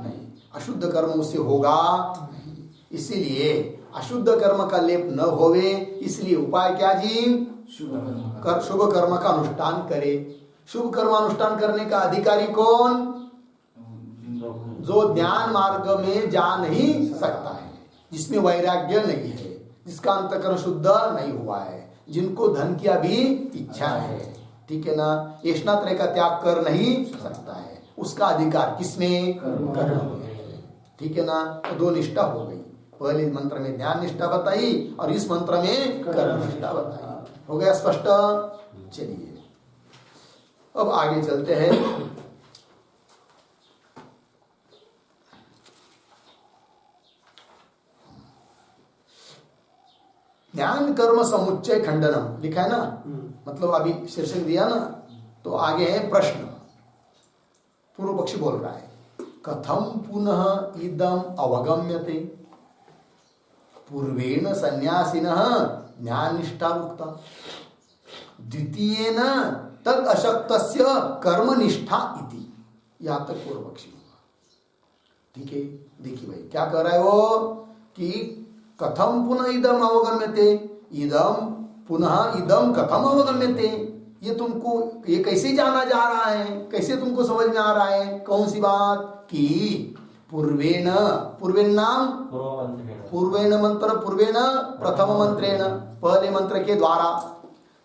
नहीं, अशुद्ध कर्म उससे होगा नहीं। इसीलिए अशुद्ध कर्म का लेप न होवे, इसलिए उपाय क्या जी, शुभ कर्म का अनुष्ठान करे। शुभ कर्म अनुष्ठान करने का अधिकारी कौन, जो ज्ञान मार्ग में जा नहीं सकता है, जिसमें वैराग्य नहीं है, जिसका अंतःकरण शुद्ध नहीं हुआ है, जिनको धन की अभी इच्छा है। ठीक है ना, येषणात्रय का त्याग कर नहीं सकता है, उसका अधिकार किसमें, कर्म में है। ठीक है ना, तो दो निष्ठा हो गई, पहले मंत्र में ज्ञान निष्ठा बताई और इस मंत्र में कर्म निष्ठा बताई। हो गया स्पष्ट। चलिए अब आगे चलते हैं। ज्ञान कर्म समुच्चय खंडनम लिखा है ना, मतलब अभी शीर्षक दिया ना, तो आगे है प्रश्न। पूर्व पक्षी बोल रहा है, कथम पुनः इदम अवगम्यते पूर्वेण सन्यासिनः ज्ञान निष्ठा उक्ता द्वितीयेन तद अशक्तस्य कर्म निष्ठा इति। यहां तक पूर्व पक्षी होगा। ठीक है, देखिए भाई क्या कह रहा है वो, कि कथम पुनः इदम अवगम्यते, इदम पुनः इदम कथम अवगम्यते, ये तुमको ये कैसे जाना जा रहा है, कैसे तुमको समझ में आ रहा है? कौन सी बात कि पूर्वेण, पूर्वेण नाम पूर्वेण मंत्र, पूर्वेण प्रथम मंत्रेण, पहले मंत्र के द्वारा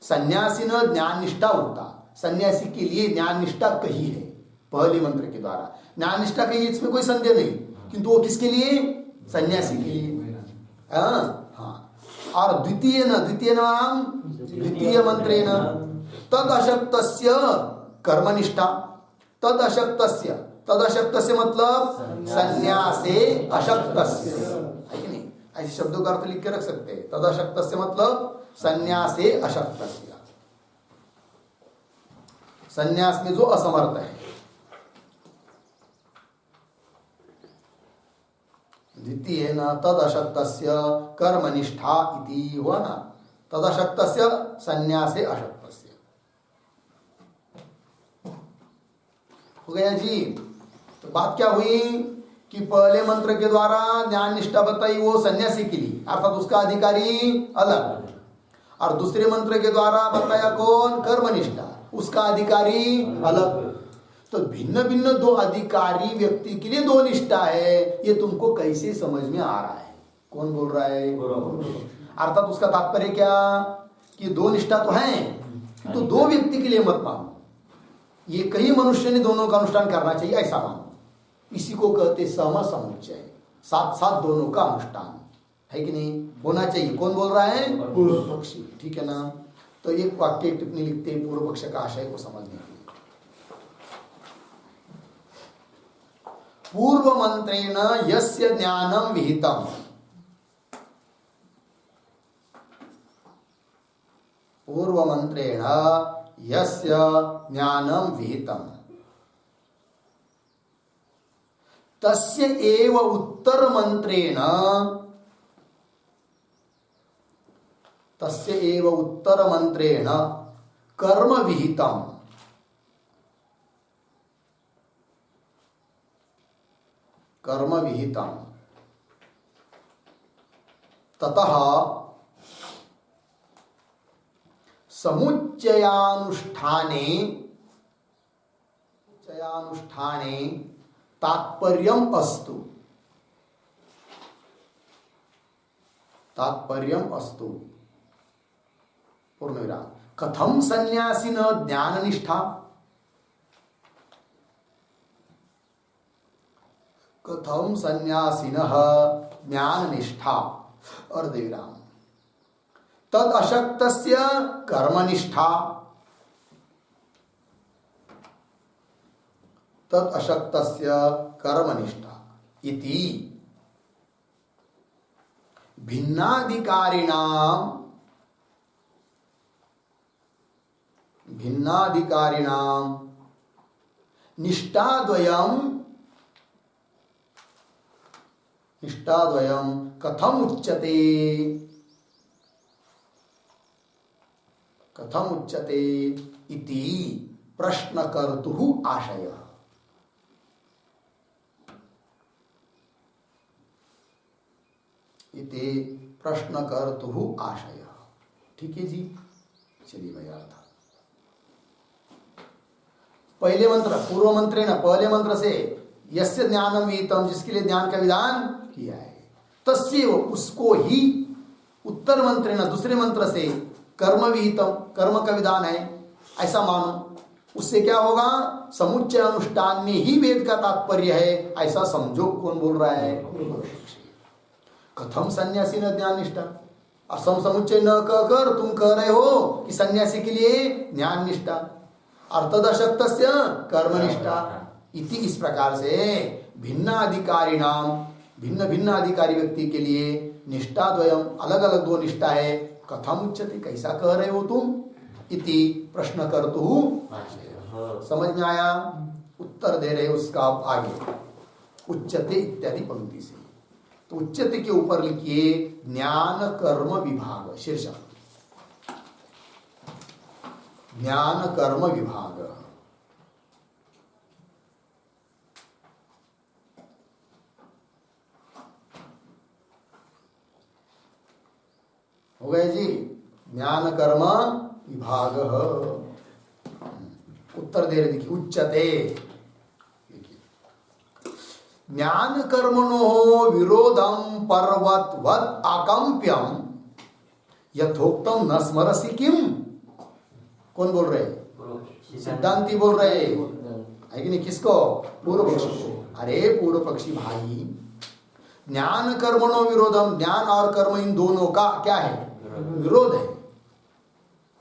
सन्यासी न ज्ञान निष्ठा होता, सन्यासी के लिए ज्ञान निष्ठा कही है पहले मंत्र के द्वारा। ज्ञान निष्ठा कही, इसमें कोई संदेह नहीं, किंतु वो किसके लिए? सन्यासी के लिए। हाँ, और द्वितीय नाम द्वितीय मंत्रेण तद अशक्तस्य कर्मनिष्ठा, तद अशक्तस्य मतलब सन्यासे अशक्तस्य, है कि नहीं? ऐसे शब्दों का अर्थ लिख के रख सकते हैं। तद अशक्तस्य मतलब सन्यासे अशक्तस्य, सन्यास में जो असमर्थ है। द्वितीय न तद अशक्तस्य कर्मनिष्ठा इति हुआ ना, तद अशक्तस्य सन्यासे अशक्तस्य हो गया जी। तो बात क्या हुई कि पहले मंत्र के द्वारा ज्ञान निष्ठा बताई वो सन्यासी के लिए, अर्थात उसका अधिकारी अलग, और दूसरे मंत्र के द्वारा बताया कौन? कर्मनिष्ठा, उसका अधिकारी अलग। तो भिन्न भिन्न दो अधिकारी व्यक्ति के लिए दो निष्ठा है, ये तुमको कैसे समझ में आ रहा है? कौन बोल रहा है? अर्थात उसका तात्पर्य क्या कि दो निष्ठा तो है, तो दो व्यक्ति के लिए मत मानो, ये कई मनुष्य ने दोनों का अनुष्ठान करना चाहिए ऐसा मानो। इसी को कहते सम समुच्चय, साथ साथ दोनों का अनुष्ठान, है कि नहीं? होना चाहिए। कौन बोल रहा है? पूर्व पक्षी, ठीक है ना? तो एक वाक्य टिप्पणी लिखते हैं पूर्व पक्ष का आशय को समझने के लिए। पूर्व मंत्रेण यस्य ज्ञानम विहितम, पूर्व मंत्रेण यस्य ज्ञानम विहितम तस्य एव उत्तर मंत्रेण, तस्य एव उत्तर मंत्रेण कर्म विहितम, कर्म विहितम ततः समुच्चयानुष्ठाने तात्पर्यम अस्तु, तात्पर्यम अस्तु पूर्णविराम। कथम सन्यासिन ज्ञान निष्ठा, कथम सन्यासिनः ज्ञान निष्ठा अर्धविराम, तद अशक्तस्य कर्मनिष्ठा, तद अशक्तस्य कर्मनिष्ठा इति भिन्नाधिकारिणां निष्ठाद्वयं कथम उच्यते इति प्रश्नकर्तुः आशयः। इति प्रश्नकर्तुः आशयः, ठीक है जी। चलिए भाई अर्थ पहले मंत्र, पूर्व मंत्रेण, पहले मंत्र से यस्य ज्ञानम विहितम, जिसके लिए ज्ञान का विधान किया है, तस्य उसको ही उत्तर मंत्रेण, दूसरे मंत्र से कर्म विहितम, कर्म का विधान है ऐसा मानो। उससे क्या होगा? समुच्चय अनुष्ठान में ही वेद का तात्पर्य है ऐसा समझो। कौन बोल रहा है? कथम सन्यासी न ज्ञान निष्ठा, और समुच्चय न कहकर तुम कह रहे हो कि सन्यासी के लिए ज्ञान निष्ठा, अर्थदशक्तस्य कर्मनिष्ठा इति, इस प्रकार से भिन्न भिन्न अधिकारी व्यक्ति के लिए निष्ठा द्वयम, अलग अलग दो निष्ठा है। कथम उच्यते, कैसा कह रहे हो तुम? इति प्रश्न कर्तुः, समझ में आया? उत्तर दे रहे उसका आगे उच्यते इत्यादि पंक्ति से। तो उच्यते के ऊपर लिखिए ज्ञान कर्म विभाग, शीर्षक ज्ञान कर्म विभाग। हो गए जी, ज्ञान कर्म विभाग। उत्तर दे रहे, देखिए उच्चते, ज्ञान कर्मणो विरोधम पर्वतवत आकंप्यम यथोक्तम न स्मरसि किम। कौन बोल रहे? सिद्धांती बोल रहे है कि नहीं? किसको? पूर्व पक्षी को। अरे पूर्व पक्षी भाई, ज्ञान कर्मणो विरोधम, ज्ञान और कर्म इन दोनों का क्या है? विरोध है।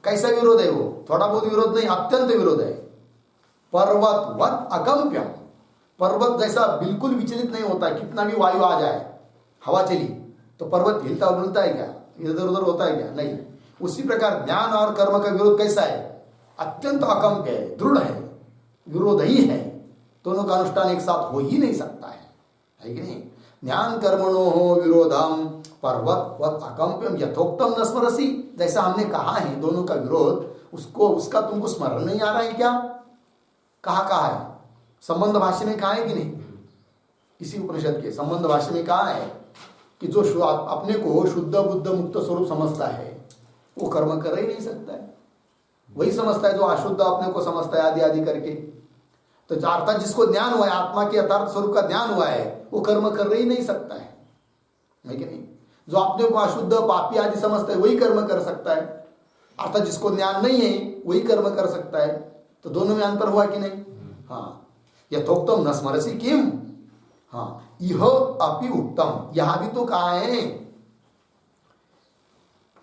कैसा विरोध है वो? थोड़ा बहुत विरोध नहीं, अत्यंत विरोध है। पर्वतवत अकंप्यम, पर्वत जैसा बिल्कुल विचलित नहीं होता, कितना भी वायु आ जाए, हवा चली तो पर्वत हिलता डुलता है क्या? इधर उधर होता है क्या? नहीं। उसी प्रकार ज्ञान और कर्म का विरोध कैसा है? अत्यंत अकंप्य है, दृढ़ है, विरोध ही है। दोनों का अनुष्ठान एक साथ हो ही नहीं सकता है कि नहीं? ज्ञान कर्मणो हो विरोधम पर्वतवत अकंप्यम यथोक्तम न स्मरसि, जैसा हमने कहा है दोनों का विरोध, उसको उसका तुमको स्मरण नहीं आ रहा है क्या? कहा है? संबंध भाष्य में कहा है कि नहीं? इसी उपनिषद के संबंध भाष्य में कहा है कि जो अपने को शुद्ध बुद्ध मुक्त स्वरूप समझता है वो कर्म कर ही नहीं सकता है। वही समझता है जो अशुद्ध अपने को समझता है आदि आदि करके। तो अर्थात जिसको ज्ञान हुआ है, आत्मा के यथार्थ स्वरूप का ज्ञान हुआ है, वो कर्म कर ही नहीं सकता है कि नहीं? जो अपने को अशुद्ध पापी आदि समझता है वही कर्म कर सकता है, अर्थात जिसको ज्ञान नहीं है वही कर्म कर सकता है। तो दोनों में अंतर हुआ कि नहीं? हाँ, यथोक्तम न स्मरसि किम। हाँ, यह अपि उत्तम, यहां भी तो कहा है,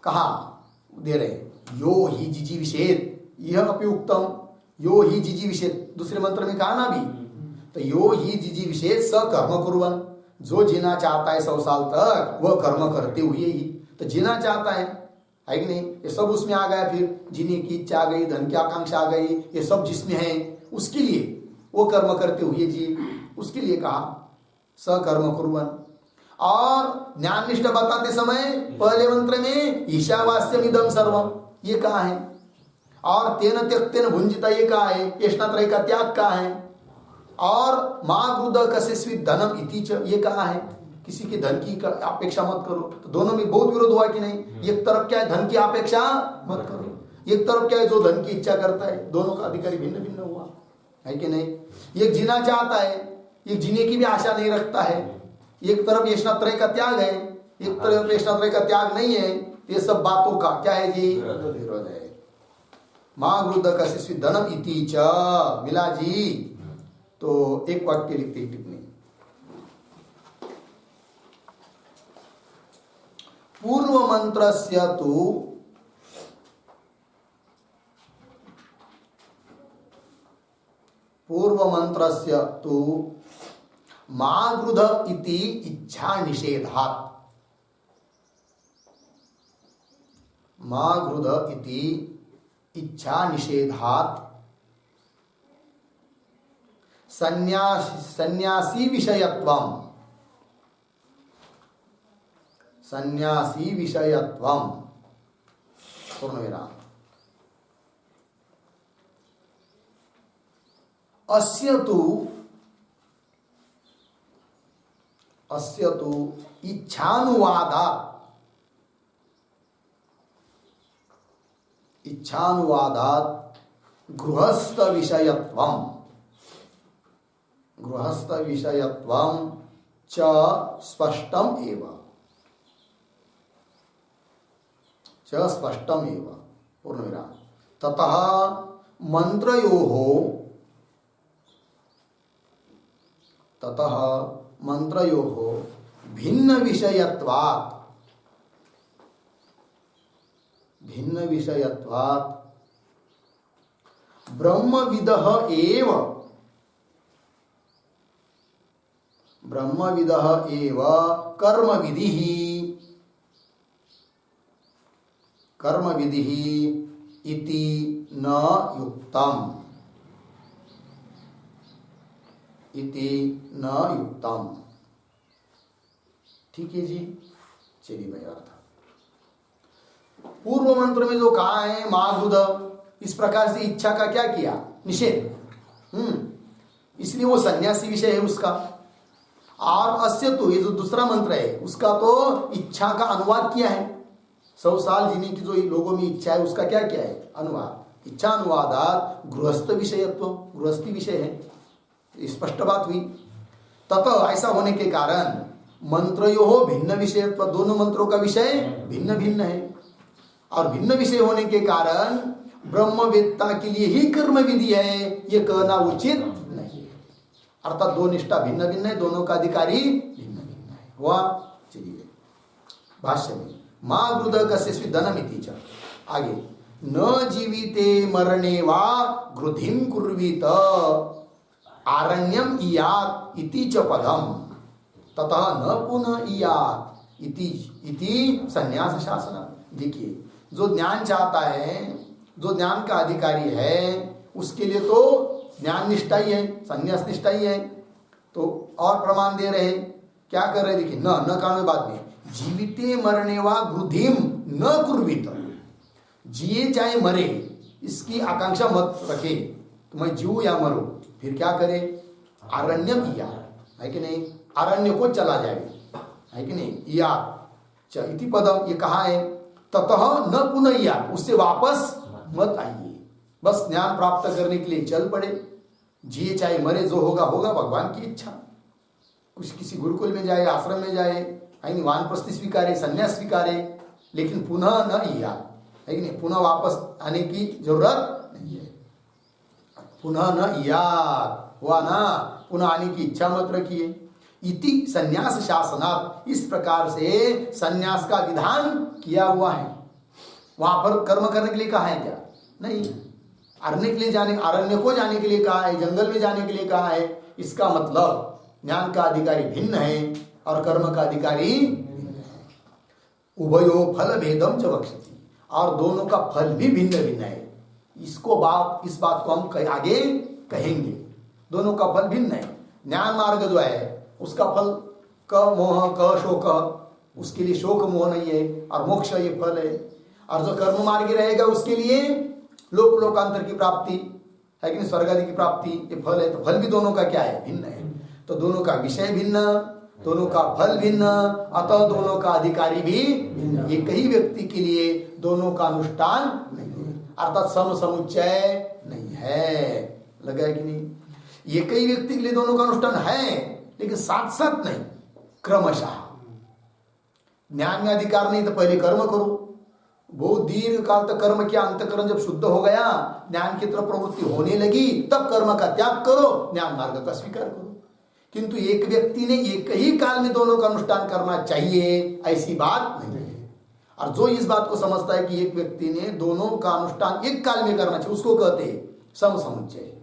कहा दे रहे यो ही जिजी विषेद, यह अपि उत्तम, यो ही जिजी विषेद, दूसरे मंत्र में कहा ना भी। तो यो ही जिजी विषेद स कर्म कुर्वन्, जो जीना चाहता है 100 साल तक वह कर्म करते हुए ही, तो जीना चाहता है कि नहीं? ये सब उसमें आ गया, फिर जीने की इच्छा आ गई, धन की आकांक्षा आ गई, ये सब जिसमें है उसके लिए वो कर्म करते हुए जी, उसके लिए कहा सकर्म कुर्वन्। और ज्ञान निष्ठा बताते समय पहले मंत्र में ईशावास्यम इदम सर्वम ये कहा है, और तेन त्यक्तेन भुंजिता ये कहा है, येष्णात्रय का त्याग कहा है, और मां गुद कस्यस्वित् धनम इति च ये कहा है, किसी के धन की अपेक्षा मत करो। तो दोनों में बहुत विरोध हुआ कि नहीं? एक तरफ क्या है? धन की अपेक्षा मत करो, एक तरफ क्या है? जो धन की इच्छा करता है। दोनों का अधिकारी भिन्न भिन्न हुआ है कि नहीं? एक जीना चाहता है, एक जीने की भी आशा नहीं रखता है। एक तरफ येष्णात्रय का त्याग है, एक तरफ येष्णात्रय का त्याग नहीं है। ये सब बातों का क्या है जी? विरोध है। मां गुद कस्यस्वित् धनम इति च, मिला जी? तो एक वाक्य लिखते ही टिप्पणी, पूर्व मंत्रस्य तु मागृध इति इच्छा निषेधात्, मागृध इति इच्छा निषेधात् सन्यासी विषयत्वम्, सन्यासी विषयत्वम् पूर्णविराम अस्य तु इच्छानुवादात् गृहस्थ विषयत्वम्, गृहस्थ विषयत्वम् च स्पष्टम एव, च स्पष्टम एव पूर्णविराम। ततः मंत्रयोः भिन्न विषयत्वात्, भिन्न विषयत्वात् ब्रह्मविदः एव, ब्रह्मविदः एव कर्मविधिः, कर्मविधिः इति न युक्तम्, इति न युक्तम्। ठीक है जी, चलिए भाई अर्थ। पूर्व मंत्र में जो कहा है मागुद, इस प्रकार से इच्छा का क्या किया? निषेध। इसलिए वो सन्यासी विषय है उसका। और अस्य तो ये जो दूसरा मंत्र है उसका तो इच्छा का अनुवाद किया है। 100 साल जीने की जो लोगों में इच्छा है उसका क्या किया है? अनुवाद। इच्छानुवादात गृहस्थ विषयत्व, गृहस्थी विषय है, स्पष्ट बात हुई। ततः ऐसा होने के कारण मंत्रयो भिन्न विषयत्व, दोनों मंत्रों का विषय भिन्न भिन्न है, और भिन्न विषय होने के कारण ब्रह्मवेत्ता के लिए ही कर्म विधि है, ये कहना उचित नहीं है। अर्थात दो निष्ठा भिन्न भिन्न है, दोनों का अधिकारी भिन्न भिन्न है। हुआ। चलिए भाष्य में मां गृध कस्य धनमिति च, आगे न जीविते मरणे वा गृधिम कुर्वीत आरण्यम इयात इति च पदम ततः न पुनः इयात इति संन्यास शासन। देखिए, जो ज्ञान चाहता है, जो ज्ञान का अधिकारी है, उसके लिए तो ज्ञान निष्ठा ही है, संन्यास निष्ठा ही है। तो और प्रमाण दे रहे, क्या कर रहे, देखिए न कारण बाद में जीविते मरने वा गृधिम न कुर्वीत, जिए चाहे मरे इसकी आकांक्षा मत रखे, तो मैं जीऊं या मरूं, फिर क्या करे, आरण्यम किया है कि नहीं, अरण्य को चला जाए, है कि नहीं, या इति पदम, ये कहा है, ततः न पुनः या, उससे वापस मत आइए, बस ज्ञान प्राप्त करने के लिए चल पड़े, जिए चाहे मरे, जो होगा होगा, भगवान की इच्छा। कुछ किसी गुरुकुल में जाए, आश्रम में जाए, वानप्रस्थि स्वीकारे, संन्यास स्वीकारे, लेकिन पुनः न या, है कि नहीं, पुनः वापस आने की जरूरत नहीं है। पुनः न या हुआ ना, पुनः आने की इच्छा मत रखिए। इति संन्यास शासनात्, इस प्रकार से संन्यास का विधान किया हुआ है। वहां पर कर्म करने के लिए कहा है क्या, नहीं, अरण्य के लिए जाने, अरण्य को जाने के लिए कहा है, जंगल में जाने के लिए कहा है। इसका मतलब ज्ञान का अधिकारी भिन्न है और कर्म का अधिकारी भिन्न है। उभयो फल भेदम च वक्ष्यति, और दोनों का फल भी भिन्न भिन्न है। इस बात को हम आगे कहेंगे, दोनों का फल भिन्न है। ज्ञान मार्ग जो है उसका फल क मोह क शोक, उसके लिए शोक मोह नहीं है, और मोक्ष ये फल है। और जो कर्म मार्गी रहेगा उसके लिए लोकांतर की प्राप्ति, है कि नहीं, स्वर्ग आदि की प्राप्ति, ये फल है। तो फल भी दोनों का क्या है, भिन्न है। तो दोनों का विषय भिन्न, दोनों का फल भिन्न, अतः दोनों का अधिकारी भी भिन्न। एक ही व्यक्ति के लिए दोनों का अनुष्ठान नहीं है, अर्थात सम समुच्चय नहीं है। लगा है कि नहीं, एक ही व्यक्ति के लिए दोनों का अनुष्ठान है, लेकिन साथ साथ नहीं, क्रमशः। ज्ञान में अधिकार नहीं तो पहले कर्म करो, बहुत दीर्घ काल तक कर्म किया, अंतःकरण जब शुद्ध हो गया, ज्ञान की तरफ प्रवृत्ति होने लगी, तब कर्म का त्याग करो, ज्ञान मार्ग का स्वीकार करो। किंतु एक व्यक्ति ने एक ही काल में दोनों का अनुष्ठान करना चाहिए, ऐसी बात नहीं है। और जो इस बात को समझता है कि एक व्यक्ति ने दोनों का अनुष्ठान एक काल में करना चाहिए, उसको कहते हैं सम समुच्चय।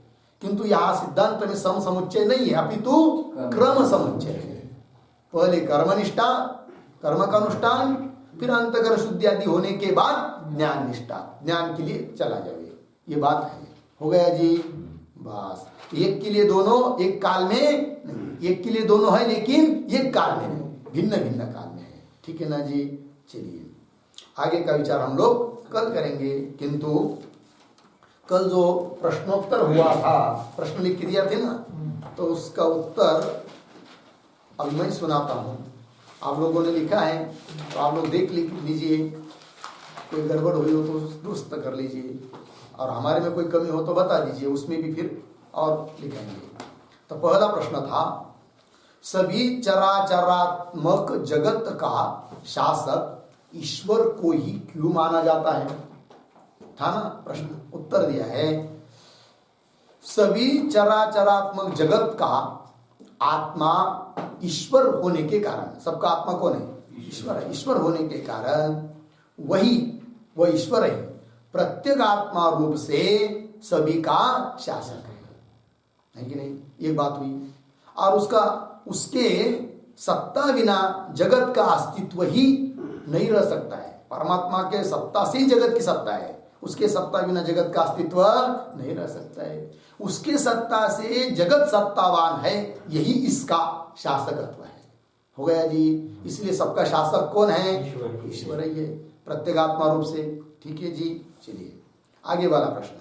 किंतु यहाँ सिद्धांत में सम समुच्चय नहीं है, अपितु क्रम समुच्चय है। पहले कर्मनिष्ठा, कर्म का अनुष्ठान, फिर अंतःकरण शुद्धि आदि होने के बाद ज्ञान निष्ठा, ज्ञान के लिए चला जाए, ये बात है। हो गया जी, बस। एक के लिए दोनों एक काल में नहीं, एक के लिए दोनों है लेकिन एक काल में नहीं, भिन्न भिन्न काल में है। ठीक है ना जी। चलिए आगे का विचार हम लोग कल करेंगे। किंतु कल जो प्रश्नोत्तर हुआ था, प्रश्न लिख के दिया थे ना, तो उसका उत्तर अब मैं सुनाता हूँ। आप लोगों ने लिखा है तो आप लोग देख लीजिए, कोई गड़बड़ हुई हो तो दुरुस्त कर लीजिए, और हमारे में कोई कमी हो तो बता दीजिए, उसमें भी फिर और लिखेंगे। तो पहला प्रश्न था, सभी चराचरात्मक जगत का शासक ईश्वर को ही क्यों माना जाता है? था ना प्रश्न। उत्तर दिया है, सभी चराचरात्मक जगत का आत्मा ईश्वर होने के कारण, सबका आत्मा कौन है? ईश्वर है। ईश्वर होने के कारण वह ईश्वर है, प्रत्येक आत्मा रूप से सभी का शासक है कि नहीं? ये बात हुई। और उसके सत्ता बिना जगत का अस्तित्व ही नहीं रह सकता है। परमात्मा के सत्ता से ही जगत की सत्ता है, उसके सत्ता बिना जगत का अस्तित्व नहीं रह सकता है। उसके सत्ता से जगत सत्तावान है, यही इसका शासकत्व है। हो गया जी। इसलिए सबका शासक कौन है? ईश्वर ही है, प्रत्येक आत्मा रूप से। ठीक है जी। चलिए आगे वाला प्रश्न,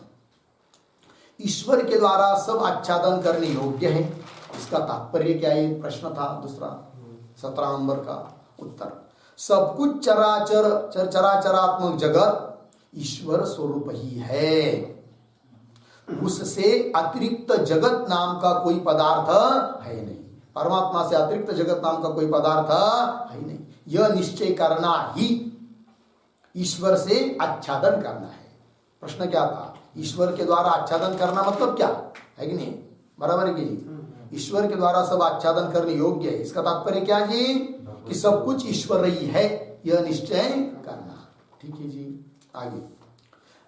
ईश्वर के द्वारा सब आच्छादन करने योग्य है, इसका तात्पर्य क्या है? प्रश्न था दूसरा, 17 नंबर का उत्तर। सब कुछ चराचरात्मक जगत ईश्वर स्वरूप ही है, उससे अतिरिक्त जगत नाम का कोई पदार्थ है नहीं। परमात्मा से अतिरिक्त जगत नाम का कोई पदार्थ है नहीं। यह निश्चय करना ही ईश्वर से आच्छादन करना है। प्रश्न क्या था? ईश्वर के द्वारा आच्छादन करना मतलब क्या है कि नहीं? बराबर है कि जी? ईश्वर के द्वारा सब आच्छादन करने योग्य है। इसका तात्पर्य क्या जी? कि सब कुछ ईश्वर ही है, यह निश्चय करना। ठीक है जी। आगे,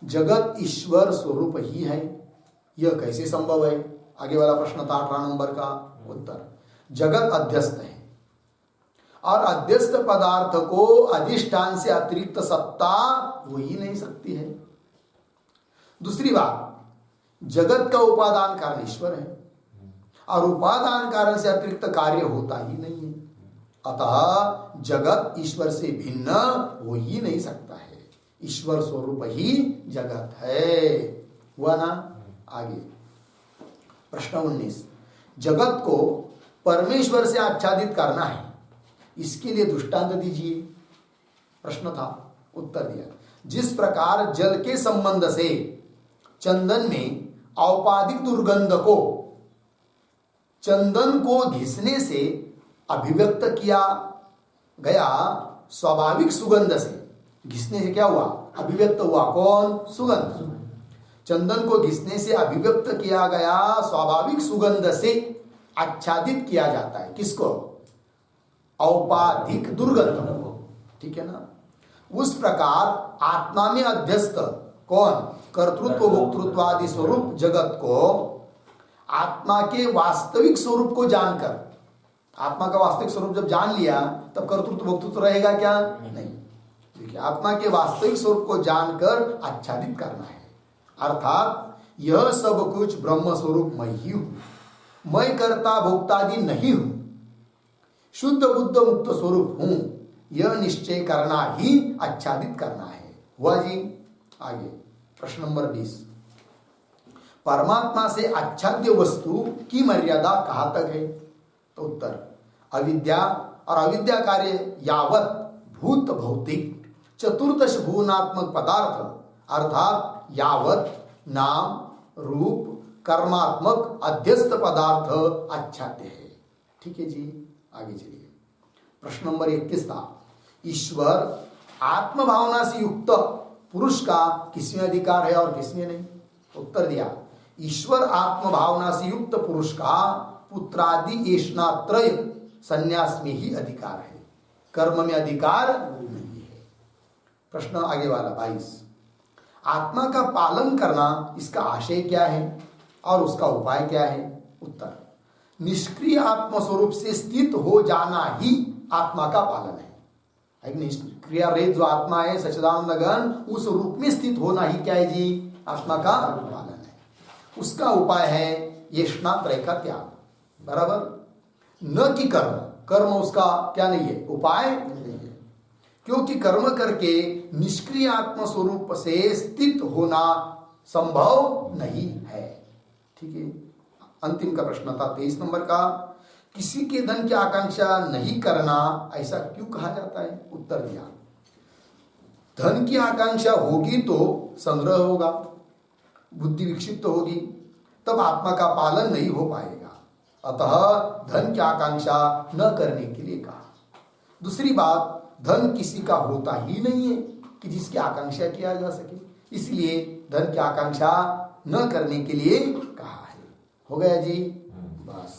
जगत ईश्वर स्वरूप ही है, यह कैसे संभव है? आगे वाला प्रश्न था 18 नंबर का उत्तर। जगत अध्यस्त है और अध्यस्त पदार्थ को अधिष्ठान से अतिरिक्त सत्ता हो ही नहीं सकती है। दूसरी बात, जगत का उपादान कारण ईश्वर है और उपादान कारण से अतिरिक्त कार्य होता ही नहीं है। अतः जगत ईश्वर से भिन्न हो ही नहीं सकता है। ईश्वर स्वरूप ही जगत है। हुआ ना? आगे प्रश्न 19, जगत को परमेश्वर से आच्छादित करना है, इसके लिए दृष्टांत दीजिए। प्रश्न था, उत्तर दिया। जिस प्रकार जल के संबंध से चंदन में औपाधिक दुर्गंध को चंदन को घिसने से अभिव्यक्त किया गया स्वाभाविक सुगंध से, घिसने से क्या हुआ? अभिव्यक्त हुआ। कौन? सुगंध। चंदन को घिसने से अभिव्यक्त किया गया स्वाभाविक सुगंध से आच्छादित किया जाता है। किसको? औपाधिक दुर्गंध को। ठीक है ना? उस प्रकार आत्मा में अध्यस्त कौन? कर्तृत्व भोक्तृत्व आदि स्वरूप जगत को आत्मा के वास्तविक स्वरूप को जानकर, आत्मा का वास्तविक स्वरूप जब जान लिया तब कर्तृत्व भोक्तृत्व रहेगा क्या? नहीं। देखिए, आत्मा के वास्तविक स्वरूप को जानकर आच्छादित करना है। अर्थात यह सब कुछ ब्रह्म स्वरूप मैं ही हूं, मैं कर्ता भोक्तादि नहीं हूं, शुद्ध बुद्ध मुक्त स्वरूप हूं, यह निश्चय करना ही आच्छादित करना है। हुआ जी? आगे प्रश्न नंबर 20, परमात्मा से आच्छाद्य वस्तु की मर्यादा कहां तक है? तो उत्तर, अविद्या और अविद्या कार्य यावत भूत भौतिक चतुर्दश भुवनात्मक पदार्थ अर्थात यावत नाम रूप कर्मात्मक अध्यस्त पदार्थ आच्छाद्य है। ठीक है जी। आगे चलिए, प्रश्न नंबर 21 था, ईश्वर आत्म भावना से युक्त पुरुष का किसमें अधिकार है और किसमें नहीं? उत्तर दिया, ईश्वर आत्म भावना से युक्त पुरुष का पुत्रादि ऐष्णात्रय संन्यास में ही अधिकार है, कर्म में अधिकार नहीं है। प्रश्न आगे वाला 22, आत्मा का पालन करना, इसका आशय क्या है और उसका उपाय क्या है? उत्तर, निष्क्रिय आत्म स्वरूप से स्थित हो जाना ही आत्मा का पालन है। निष्क्रिय रहित जो आत्मा है सच्चिदानंद घन, उस रूप में स्थित होना ही क्या है जी? आत्मा का पालन है। उसका उपाय है ऐष्णात्रय का त्याग। बराबर? न कि कर्म, कर्म उसका क्या नहीं है? उपाय नहीं है, क्योंकि कर्म करके निष्क्रिय आत्म स्वरूप से स्थित होना संभव नहीं है। ठीक है। अंतिम का प्रश्न था 23 नंबर का, किसी के धन की आकांक्षा नहीं करना ऐसा क्यों कहा जाता है? उत्तर दिया, धन की आकांक्षा होगी तो संग्रह होगा, बुद्धि विक्षिप्त होगी, तब आत्मा का पालन नहीं हो पाएगा। अतः धन की आकांक्षा न करने के लिए कहा। दूसरी बात, धन किसी का होता ही नहीं है कि जिसकी आकांक्षा किया जा सके, इसलिए धन की आकांक्षा न करने के लिए कहा है। हो गया जी? बस,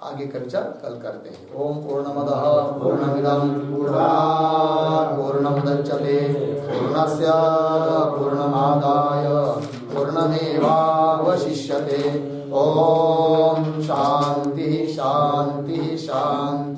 आगे का विचार कल करते हैं। ओम पूर्णमदः पूर्णमिदं पूर्णात् पूर्णमुदच्यते पूर्णस्य पूर्णमादाय पूर्णमेवावशिष्यते। ओम शांति शांति शांति।